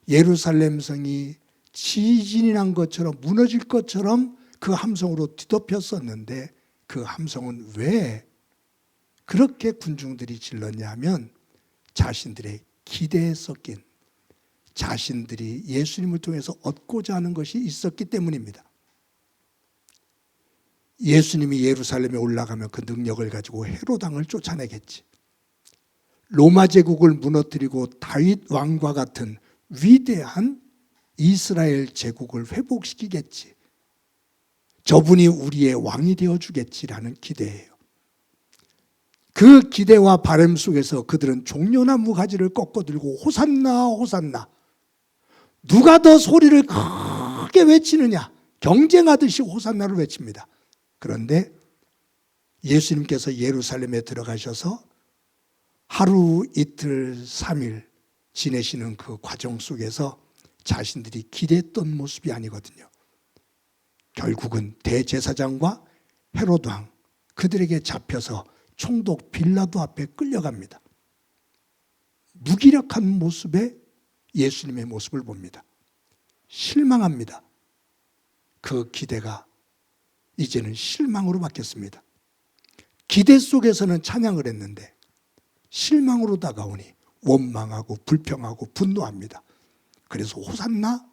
예루살렘 성이 지진이 난 것처럼 무너질 것처럼 그 함성으로 뒤덮였었는데, 그 함성은 왜 그렇게 군중들이 질렀냐 하면 자신들의 기대에 섞인, 자신들이 예수님을 통해서 얻고자 하는 것이 있었기 때문입니다. 예수님이 예루살렘에 올라가면 그 능력을 가지고 헤롯 왕을 쫓아내겠지. 로마 제국을 무너뜨리고 다윗 왕과 같은 위대한 이스라엘 제국을 회복시키겠지. 저분이 우리의 왕이 되어주겠지라는 기대예요. 그 기대와 바람 속에서 그들은 종려나무 가지를 꺾어들고 호산나 호산나, 누가 더 소리를 크게 외치느냐, 경쟁하듯이 호산나를 외칩니다. 그런데 예수님께서 예루살렘에 들어가셔서 하루 이틀 3일 지내시는 그 과정 속에서 자신들이 기대했던 모습이 아니거든요. 결국은 대제사장과 헤롯 왕, 그들에게 잡혀서 총독 빌라도 앞에 끌려갑니다. 무기력한 모습의 예수님의 모습을 봅니다. 실망합니다. 그 기대가 이제는 실망으로 바뀌었습니다. 기대 속에서는 찬양을 했는데 실망으로 다가오니 원망하고 불평하고 분노합니다. 그래서 호산나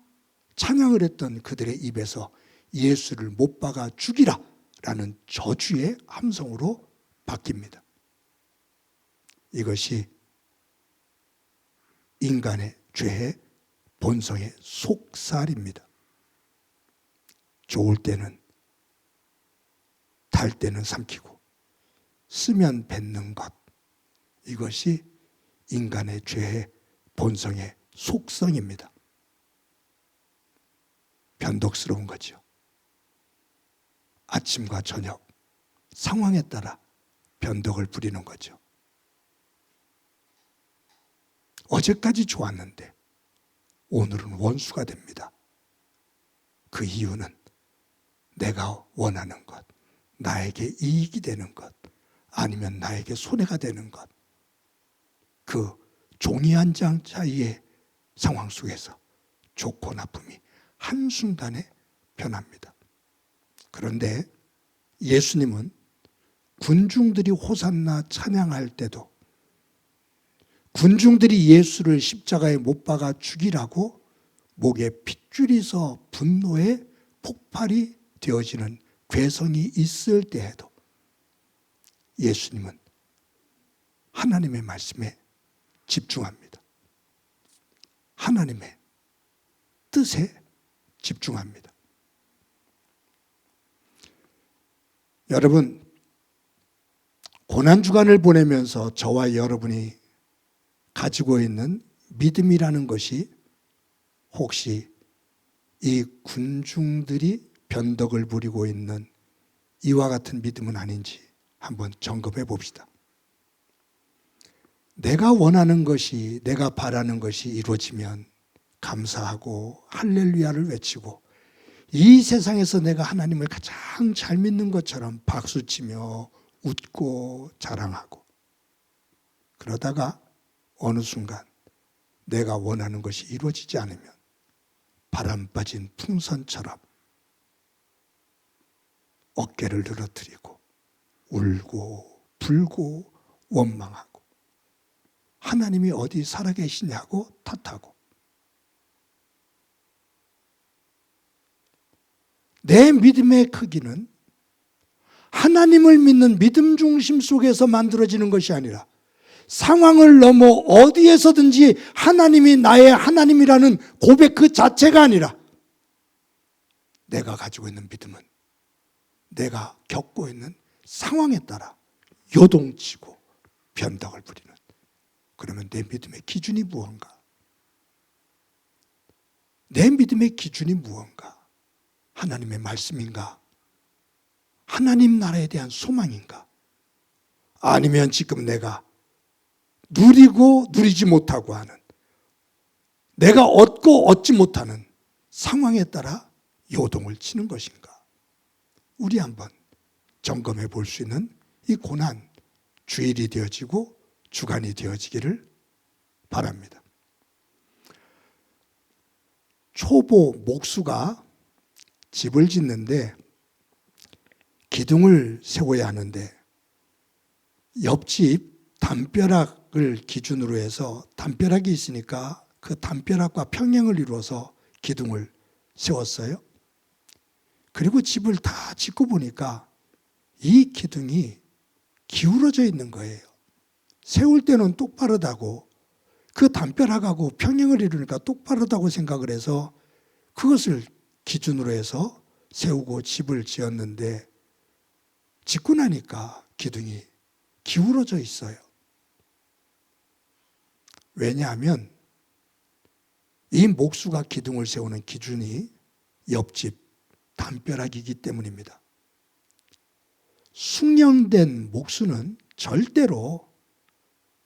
찬양을 했던 그들의 입에서 예수를 못 박아 죽이라 라는 저주의 함성으로 바뀝니다. 이것이 인간의 죄의 본성의 속살입니다. 좋을 때는 달 때는 삼키고 쓰면 뱉는 것, 이것이 인간의 죄의 본성의 속성입니다. 변덕스러운 거죠. 아침과 저녁 상황에 따라 변덕을 부리는 거죠. 어제까지 좋았는데 오늘은 원수가 됩니다. 그 이유는 내가 원하는 것, 나에게 이익이 되는 것, 아니면 나에게 손해가 되는 것, 그 종이 한 장 차이의 상황 속에서 좋고 나쁨이 한순간에 변합니다. 그런데 예수님은 군중들이 호산나 찬양할 때도, 군중들이 예수를 십자가에 못 박아 죽이라고 목에 핏줄이 서 분노의 폭발이 되어지는 괴성이 있을 때에도 예수님은 하나님의 말씀에 집중합니다. 하나님의 뜻에 집중합니다. 여러분, 고난주간을 보내면서 저와 여러분이 가지고 있는 믿음이라는 것이 혹시 이 군중들이 변덕을 부리고 있는 이와 같은 믿음은 아닌지 한번 점검해 봅시다. 내가 원하는 것이, 내가 바라는 것이 이루어지면 감사하고 할렐루야를 외치고 이 세상에서 내가 하나님을 가장 잘 믿는 것처럼 박수치며 웃고 자랑하고, 그러다가 어느 순간 내가 원하는 것이 이루어지지 않으면 바람 빠진 풍선처럼 어깨를 늘어뜨리고 울고 불고 원망하고 하나님이 어디 살아계시냐고 탓하고, 내 믿음의 크기는 하나님을 믿는 믿음 중심 속에서 만들어지는 것이 아니라 상황을 넘어 어디에서든지 하나님이 나의 하나님이라는 고백 그 자체가 아니라 내가 가지고 있는 믿음은 내가 겪고 있는 상황에 따라 요동치고 변덕을 부리는, 그러면 내 믿음의 기준이 무언가? 내 믿음의 기준이 무언가? 하나님의 말씀인가? 하나님 나라에 대한 소망인가? 아니면 지금 내가 누리고 누리지 못하고 하는, 내가 얻고 얻지 못하는 상황에 따라 요동을 치는 것인가? 우리 한번 점검해 볼 수 있는 이 고난, 주일이 되어지고 주간이 되어지기를 바랍니다. 초보 목수가 집을 짓는데 기둥을 세워야 하는데 옆집 담벼락을 기준으로 해서 담벼락이 있으니까 그 담벼락과 평행을 이루어서 기둥을 세웠어요. 그리고 집을 다 짓고 보니까 이 기둥이 기울어져 있는 거예요. 세울 때는 똑바르다고, 그 담벼락하고 평행을 이루니까 똑바르다고 생각을 해서 그것을 기준으로 해서 세우고 집을 지었는데 짓고 나니까 기둥이 기울어져 있어요. 왜냐하면 이 목수가 기둥을 세우는 기준이 옆집 담벼락이기 때문입니다. 숙련된 목수는 절대로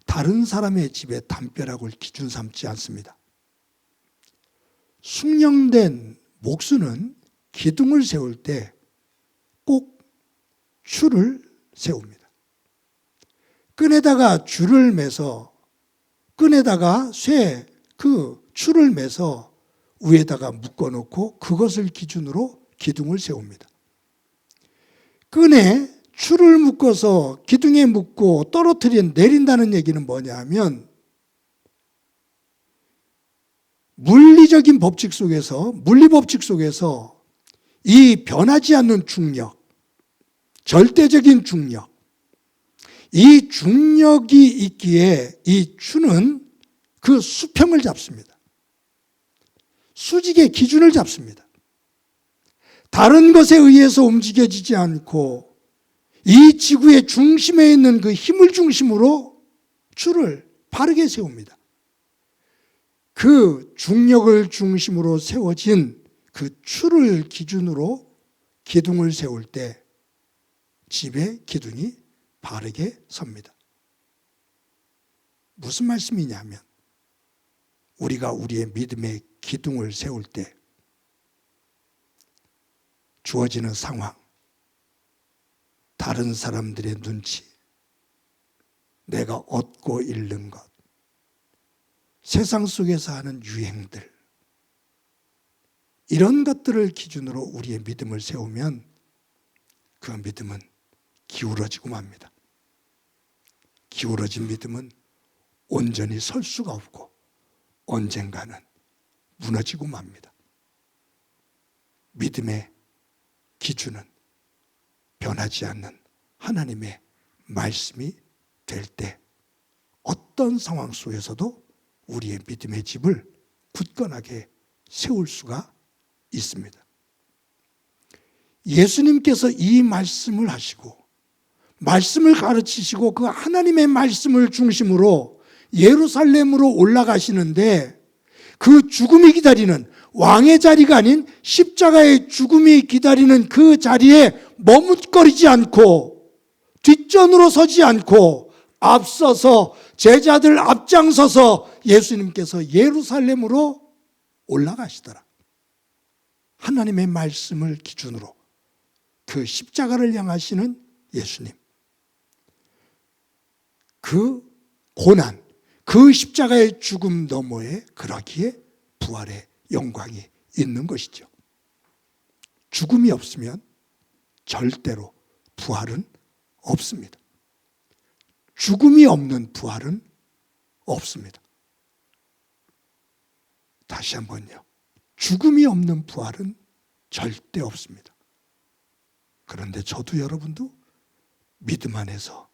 다른 사람의 집의 담벼락을 기준 삼지 않습니다. 숙련된 목수는 기둥을 세울 때 꼭 줄을 세웁니다. 끈에다가 줄을 매서, 끈에다가 그 줄을 매서 위에다가 묶어놓고 그것을 기준으로 기둥을 세웁니다. 끈에 줄을 묶어서 기둥에 묶고 내린다는 얘기는 뭐냐 하면 물리적인 법칙 속에서, 물리법칙 속에서 이 변하지 않는 중력, 절대적인 중력, 이 중력이 있기에 이 추는 그 수평을 잡습니다. 수직의 기준을 잡습니다. 다른 것에 의해서 움직여지지 않고 이 지구의 중심에 있는 그 힘을 중심으로 추를 바르게 세웁니다. 그 중력을 중심으로 세워진 그 추를 기준으로 기둥을 세울 때 집의 기둥이 바르게 섭니다. 무슨 말씀이냐면 우리가 우리의 믿음의 기둥을 세울 때 주어지는 상황, 다른 사람들의 눈치, 내가 얻고 잃는 것, 세상 속에서 하는 유행들, 이런 것들을 기준으로 우리의 믿음을 세우면 그 믿음은 기울어지고 맙니다. 기울어진 믿음은 온전히 설 수가 없고 언젠가는 무너지고 맙니다. 믿음의 기준은 변하지 않는 하나님의 말씀이 될 때 어떤 상황 속에서도 우리의 믿음의 집을 굳건하게 세울 수가 있습니다. 예수님께서 이 말씀을 하시고 말씀을 가르치시고 그 하나님의 말씀을 중심으로 예루살렘으로 올라가시는데 그 죽음이 기다리는, 왕의 자리가 아닌 십자가의 죽음이 기다리는 그 자리에 머뭇거리지 않고 뒷전으로 서지 않고 앞서서 제자들 앞장서서 예수님께서 예루살렘으로 올라가시더라. 하나님의 말씀을 기준으로 그 십자가를 향하시는 예수님, 그 고난, 그 십자가의 죽음 너머에 그러기에 부활의 영광이 있는 것이죠. 죽음이 없으면 절대로 부활은 없습니다. 죽음이 없는 부활은 없습니다. 다시 한번요. 죽음이 없는 부활은 절대 없습니다. 그런데 저도 여러분도 믿음 안에서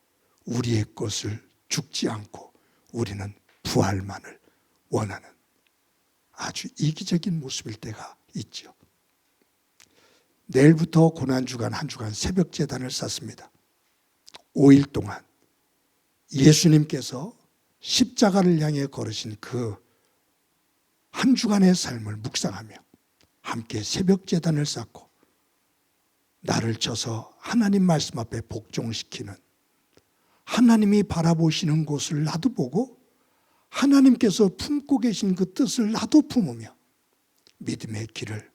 우리의 것을 죽지 않고 우리는 부활만을 원하는 아주 이기적인 모습일 때가 있죠. 내일부터 고난주간 한 주간 새벽 제단을 쌓습니다. 5일 동안 예수님께서 십자가를 향해 걸으신 그 한 주간의 삶을 묵상하며 함께 새벽 제단을 쌓고 나를 쳐서 하나님 말씀 앞에 복종시키는, 하나님이 바라보시는 곳을 나도 보고 하나님께서 품고 계신 그 뜻을 나도 품으며 믿음의 길을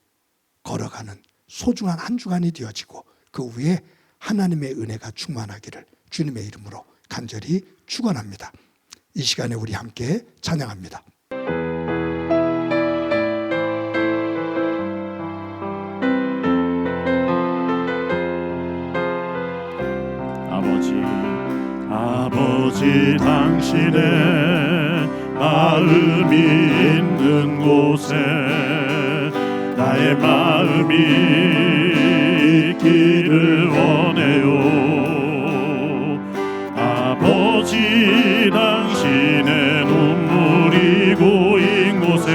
걸어가는 소중한 한 주간이 되어지고 그 위에 하나님의 은혜가 충만하기를 주님의 이름으로 간절히 축원합니다. 이 시간에 우리 함께 찬양합니다. 아버지 당신의 마음이 있는 곳에 나의 마음이 있기를 원해요. 아버지 당신의 눈물이 고인 곳에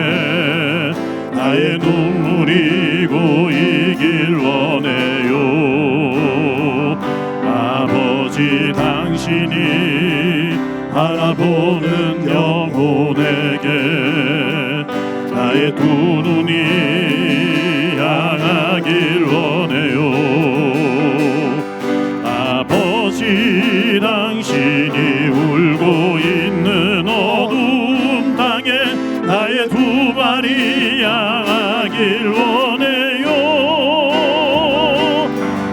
나의 눈물이 고이길 원해요. 아버지 당신이 바라보는 영혼에게 나의 두 눈이 향하길 원해요. 아버지 당신이 울고 있는 어두운 땅에 나의 두 발이 향하길 원해요.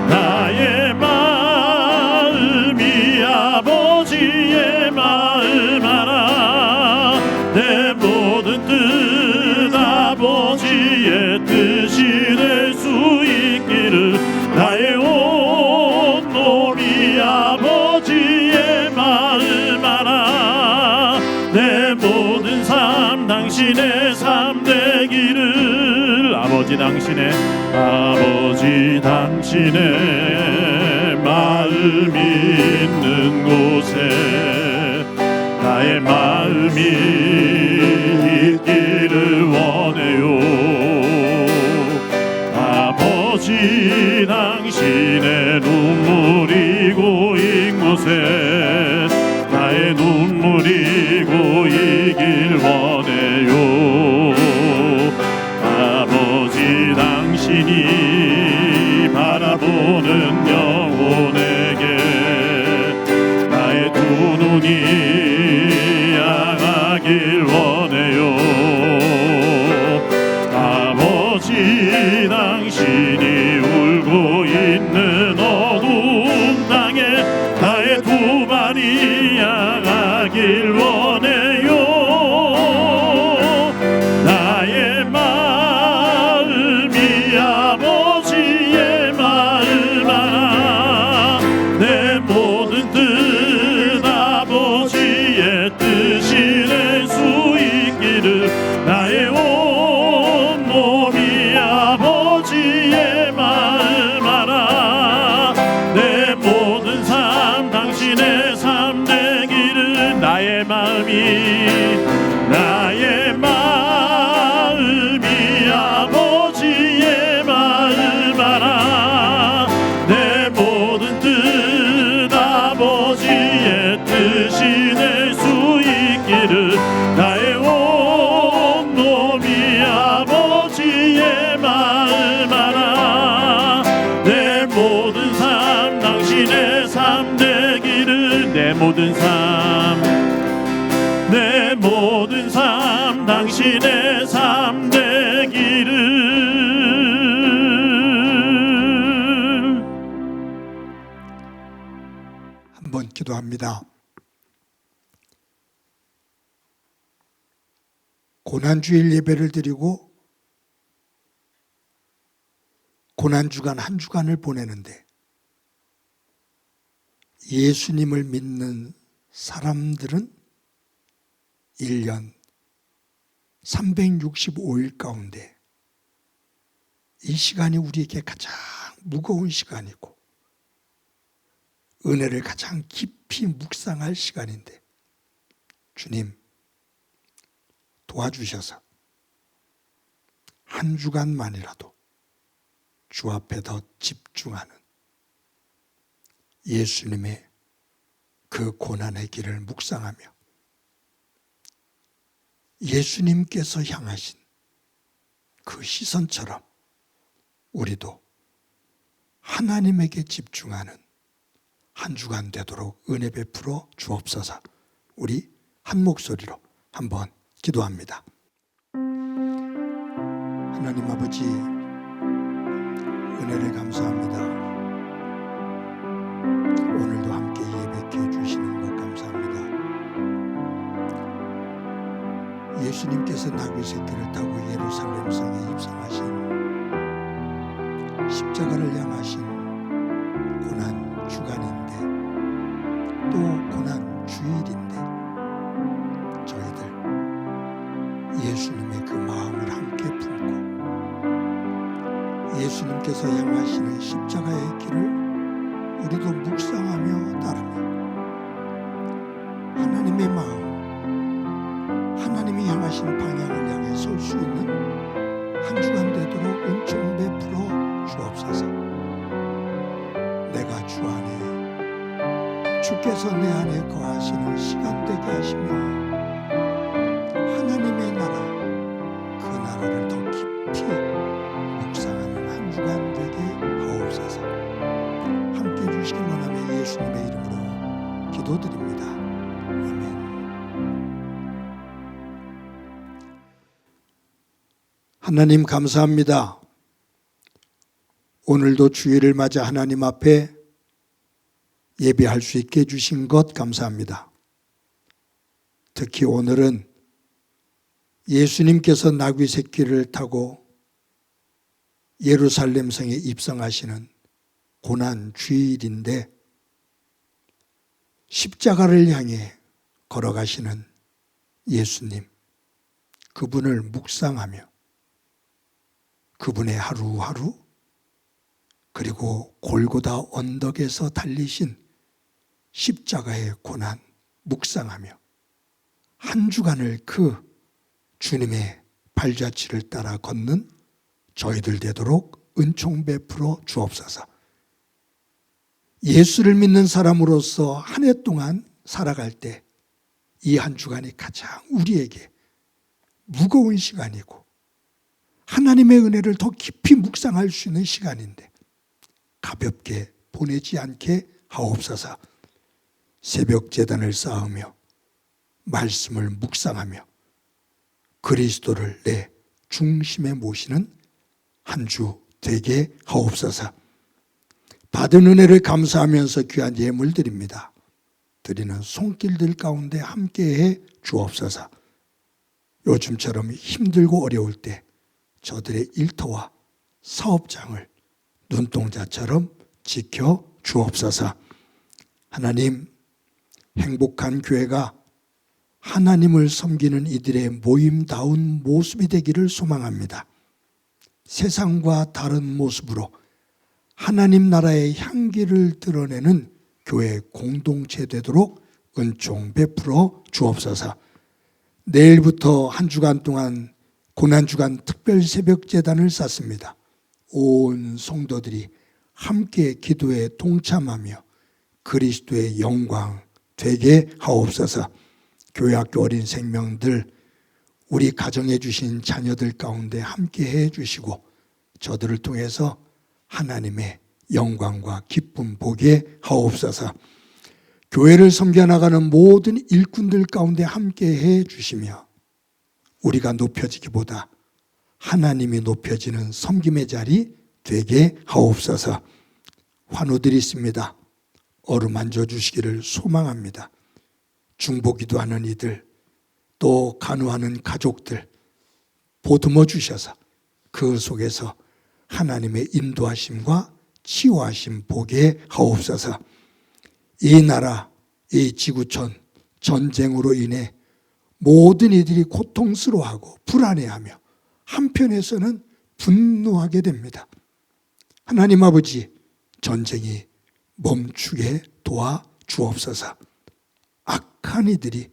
나의 마음이 아버지의 마음 하나, 내 모든 뜻 아버지의 뜻이 될 수 있기를 나의 온 몸이 아버지의 마음 하나, 내 모든 삶 당신의 삶 되기를. 아버지 당신의 마음이 있는 곳에 나의 마음이 있기를 원해요. 아버지 당신의 눈물이 고인 곳에 나의 눈물이 고이길 원해요. 아버지 당신이 바라보는 영혼에게 나의 두 눈이 향하길 원해요. 아버지 당신이 울고 있는 어두운 땅에 나의 두 발이 향하길 원해요. 나의 마음이 아버지의 마음 하나, 내 모든 뜻 아버지의 뜻이 될 수 있기를 나의 온 몸이 아버지의 마음 하나, 내 모든 삶 당신의 삶 되기를. 나의 마음이 아버지의 마음 하나, 내 모든 뜻 아버지의 뜻이 될 수 있기를 나의 온 몸이 아버지의 마음 하나, 내 모든 삶 당신의 삶 되기를. 내 모든 삶 당신의 삶 되기를. 한번 기도합니다. 고난주일 예배를 드리고 고난주간 한 주간을 보내는데 예수님을 믿는 사람들은 1년 365일 가운데 이 시간이 우리에게 가장 무거운 시간이고 은혜를 가장 깊이 묵상할 시간인데 주님 도와주셔서 한 주간만이라도 주 앞에 더 집중하는 예수님의 그 고난의 길을 묵상하며 예수님께서 향하신 그 시선처럼 우리도 하나님에게 집중하는 한 주간 되도록 은혜 베풀어 주옵소서. 우리 한 목소리로 한번 기도합니다. 하나님 아버지, 은혜를 감사합니다. 오늘도 함께 예배해 주시는 것 감사합니다. 예수님께서 나귀 새끼를 타고 예루살렘 성에 입성하신, 십자가를 향하신 고난 주간인데 또 고난 주일인데 저희들 예수님의 그 마음을 함께 품고 예수님께서 향하시는 십자가의 길을 우리도 묵상하며 따르며 하나님의 마음, 하나님이 향하신 방향을 향해 설 수 있는 한 주간 되도록 은총 베풀어 주옵소서. 내가 주 안에, 주께서 내 안에 거하시는 시간 되게 하시며 하나님의 나라, 그 나라를 더 깊이 묵상하는 한 주간 되게 하옵소서. 함께 해주시길 원하며 예수님의 이름으로 기도드립니다. 아멘. 하나님 감사합니다. 오늘도 주일을 맞아 하나님 앞에 예배할 수 있게 해주신 것 감사합니다. 특히 오늘은 예수님께서 나귀 새끼를 타고 예루살렘 성에 입성하시는 고난 주일인데 십자가를 향해 걸어가시는 예수님, 그분을 묵상하며 그분의 하루하루, 그리고 골고다 언덕에서 달리신 십자가의 고난 묵상하며 한 주간을 그 주님의 발자취를 따라 걷는 저희들 되도록 은총 베풀어 주옵소서. 예수를 믿는 사람으로서 한 해 동안 살아갈 때 이 한 주간이 가장 우리에게 무거운 시간이고 하나님의 은혜를 더 깊이 묵상할 수 있는 시간인데 가볍게 보내지 않게 하옵소서. 새벽 제단을 쌓으며 말씀을 묵상하며 그리스도를 내 중심에 모시는 한 주 되게 하옵소서. 받은 은혜를 감사하면서 귀한 예물 드립니다. 드리는 손길들 가운데 함께해 주옵소서. 요즘처럼 힘들고 어려울 때 저들의 일터와 사업장을 눈동자처럼 지켜 주옵소서. 하나님, 행복한 교회가 하나님을 섬기는 이들의 모임다운 모습이 되기를 소망합니다. 세상과 다른 모습으로 하나님 나라의 향기를 드러내는 교회 공동체 되도록 은총 베풀어 주옵소서. 내일부터 한 주간 동안 고난주간 특별 새벽 제단을 쌓습니다. 온 성도들이 함께 기도에 동참하며 그리스도의 영광 되게 하옵소서. 교회학교 어린 생명들, 우리 가정해 주신 자녀들 가운데 함께 해 주시고 저들을 통해서 하나님의 영광과 기쁨 보게 하옵소서. 교회를 섬겨나가는 모든 일꾼들 가운데 함께 해 주시며 우리가 높여지기보다 하나님이 높여지는 섬김의 자리 되게 하옵소서. 환우들이 있습니다. 어루만져 주시기를 소망합니다. 중보기도 하는 이들, 또 간호하는 가족들 보듬어 주셔서 그 속에서 하나님의 인도하심과 치유하심 보게 하옵소서. 이 나라, 이 지구촌 전쟁으로 인해 모든 이들이 고통스러워하고 불안해하며 한편에서는 분노하게 됩니다. 하나님 아버지, 전쟁이 멈추게 도와 주옵소서. 악한 이들이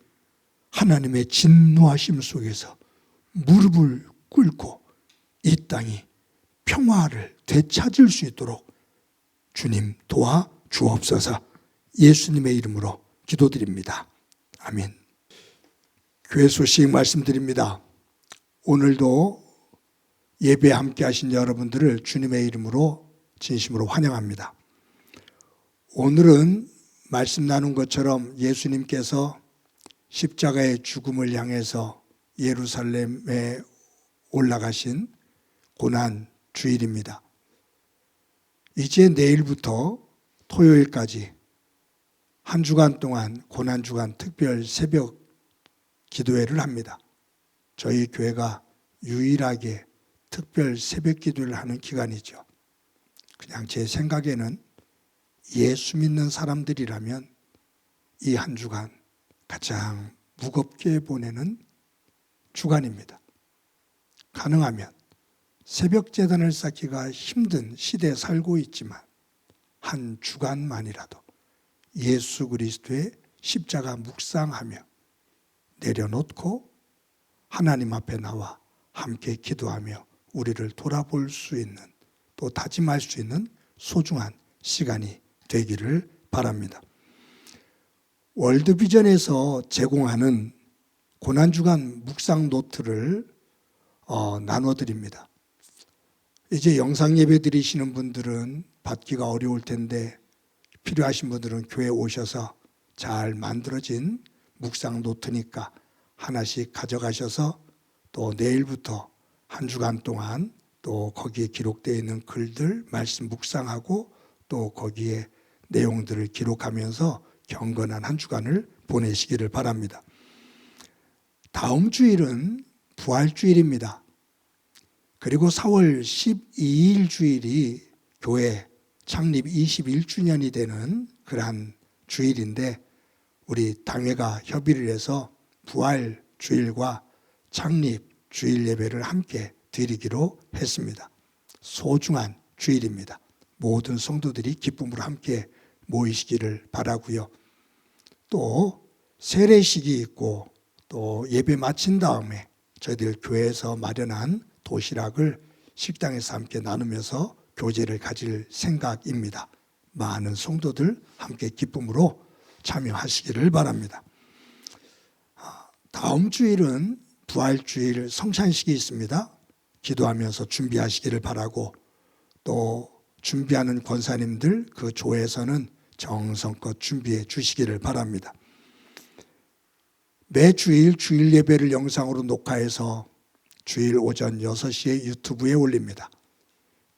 하나님의 진노하심 속에서 무릎을 꿇고 이 땅이 평화를 되찾을 수 있도록 주님 도와 주옵소서. 예수님의 이름으로 기도드립니다. 아멘. 교회 소식 말씀드립니다. 오늘도 예배에 함께 하신 여러분들을 주님의 이름으로 진심으로 환영합니다. 오늘은 말씀 나눈 것처럼 예수님께서 십자가의 죽음을 향해서 예루살렘에 올라가신 고난 주일입니다. 이제 내일부터 토요일까지 한 주간 동안 고난 주간 특별 새벽 기도회를 합니다. 저희 교회가 유일하게 특별 새벽 기도를 하는 기간이죠. 그냥 제 생각에는 예수 믿는 사람들이라면 이 한 주간 가장 무겁게 보내는 주간입니다. 가능하면 새벽 제단을 쌓기가 힘든 시대에 살고 있지만 한 주간만이라도 예수 그리스도의 십자가 묵상하며 내려놓고 하나님 앞에 나와 함께 기도하며 우리를 돌아볼 수 있는, 또 다짐할 수 있는 소중한 시간이 되기를 바랍니다. 월드비전에서 제공하는 고난주간 묵상 노트를 나눠드립니다. 이제 영상 예배 드리시는 분들은 받기가 어려울 텐데 필요하신 분들은 교회에 오셔서 잘 만들어진 묵상 노트니까 하나씩 가져가셔서 또 내일부터 한 주간 동안 또 거기에 기록되어 있는 글들 말씀 묵상하고 또 거기에 내용들을 기록하면서 경건한 한 주간을 보내시기를 바랍니다. 다음 주일은 부활주일입니다. 그리고 4월 12일 주일이 교회 창립 21주년이 되는 그러한 주일인데 우리 당회가 협의를 해서 부활주일과 창립주일 예배를 함께 드리기로 했습니다. 소중한 주일입니다. 모든 성도들이 기쁨으로 함께 모이시기를 바라고요. 또 세례식이 있고 또 예배 마친 다음에 저희들 교회에서 마련한 도시락을 식당에서 함께 나누면서 교제를 가질 생각입니다. 많은 성도들 함께 기쁨으로 참여하시기를 바랍니다. 다음 주일은 부활주일 성찬식이 있습니다. 기도하면서 준비하시기를 바라고 또 준비하는 권사님들 그 조에서는 정성껏 준비해 주시기를 바랍니다. 매주일 주일 예배를 영상으로 녹화해서 주일 오전 6시에 유튜브에 올립니다.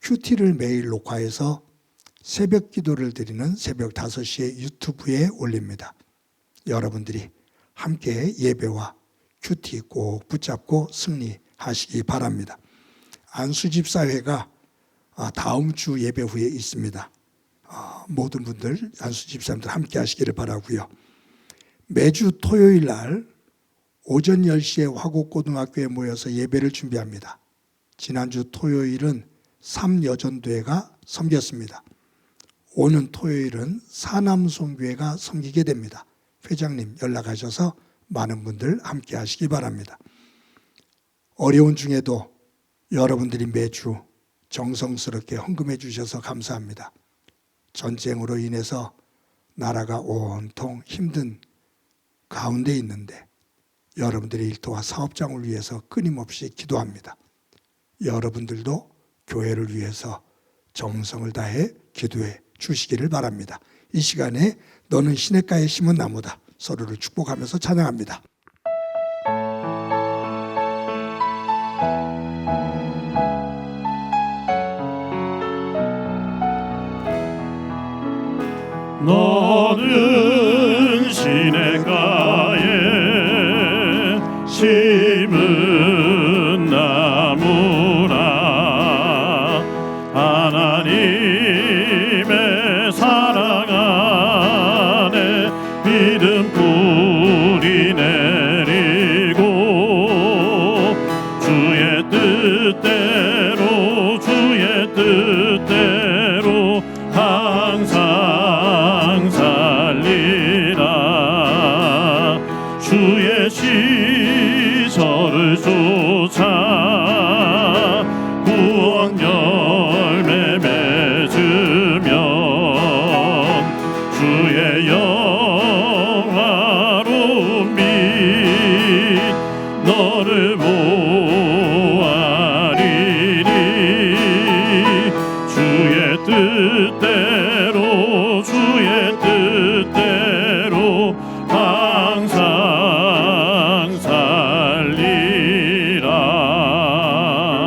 큐티를 매일 녹화해서 새벽 기도를 드리는 새벽 5시에 유튜브에 올립니다. 여러분들이 함께 예배와 큐티 꼭 붙잡고 승리하시기 바랍니다. 안수집사회가 다음 주 예배 후에 있습니다. 모든 분들 안수집사님들 함께 하시기를 바라고요. 매주 토요일 날 오전 10시에 화곡고등학교에 모여서 예배를 준비합니다. 지난주 토요일은 삼여전도회가 섬겼습니다. 오는 토요일은 사남송교회가 섬기게 됩니다. 회장님 연락하셔서 많은 분들 함께 하시기 바랍니다. 어려운 중에도 여러분들이 매주 정성스럽게 헌금해 주셔서 감사합니다. 전쟁으로 인해서 나라가 온통 힘든 가운데 있는데 여러분들의 일터와 사업장을 위해서 끊임없이 기도합니다. 여러분들도 교회를 위해서 정성을 다해 기도해 주시기를 바랍니다. 이 시간에 너는 시냇가에 심은 나무다. 서로를 축복하면서 찬양합니다. 너는 시냇가에 심은 나무라 하나님의 사랑 안에 믿음 뿌리 내리고 주의 뜻대로 항상 뜻대로 주의 뜻대로 항상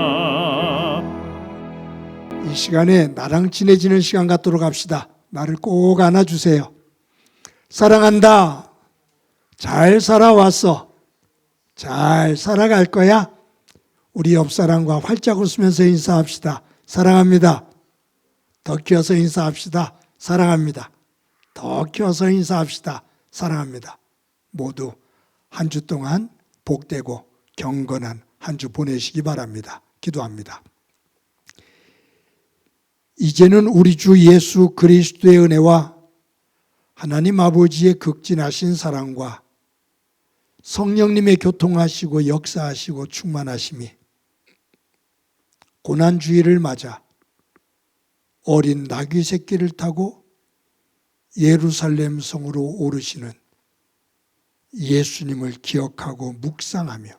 살리라. 이 시간에 나랑 친해지는 시간 갖도록 합시다. 나를 꼭 안아주세요. 사랑한다. 잘 살아왔어. 잘 살아갈 거야. 우리 옆 사람과 활짝 웃으면서 인사합시다. 사랑합니다. 더 키워서 인사합시다. 사랑합니다. 더 키워서 인사합시다. 사랑합니다. 모두 한 주 동안 복되고 경건한 한 주 보내시기 바랍니다. 기도합니다. 이제는 우리 주 예수 그리스도의 은혜와 하나님 아버지의 극진하신 사랑과 성령님의 교통하시고 역사하시고 충만하심이 고난주일을 맞아 어린 나귀 새끼를 타고 예루살렘 성으로 오르시는 예수님을 기억하고 묵상하며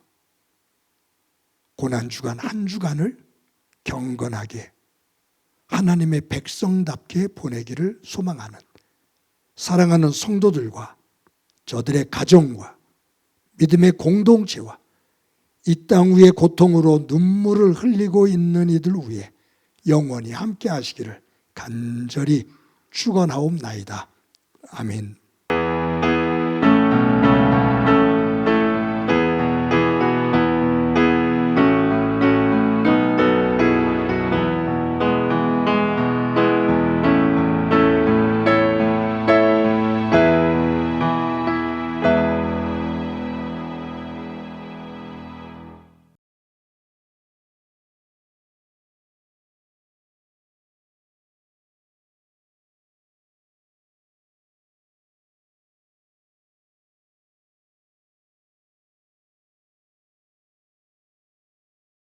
고난주간 한 주간을 경건하게 하나님의 백성답게 보내기를 소망하는 사랑하는 성도들과 저들의 가정과 믿음의 공동체와 이 땅 위의 고통으로 눈물을 흘리고 있는 이들 위해 영원히 함께 하시기를 간절히 축원하옵나이다. 아멘.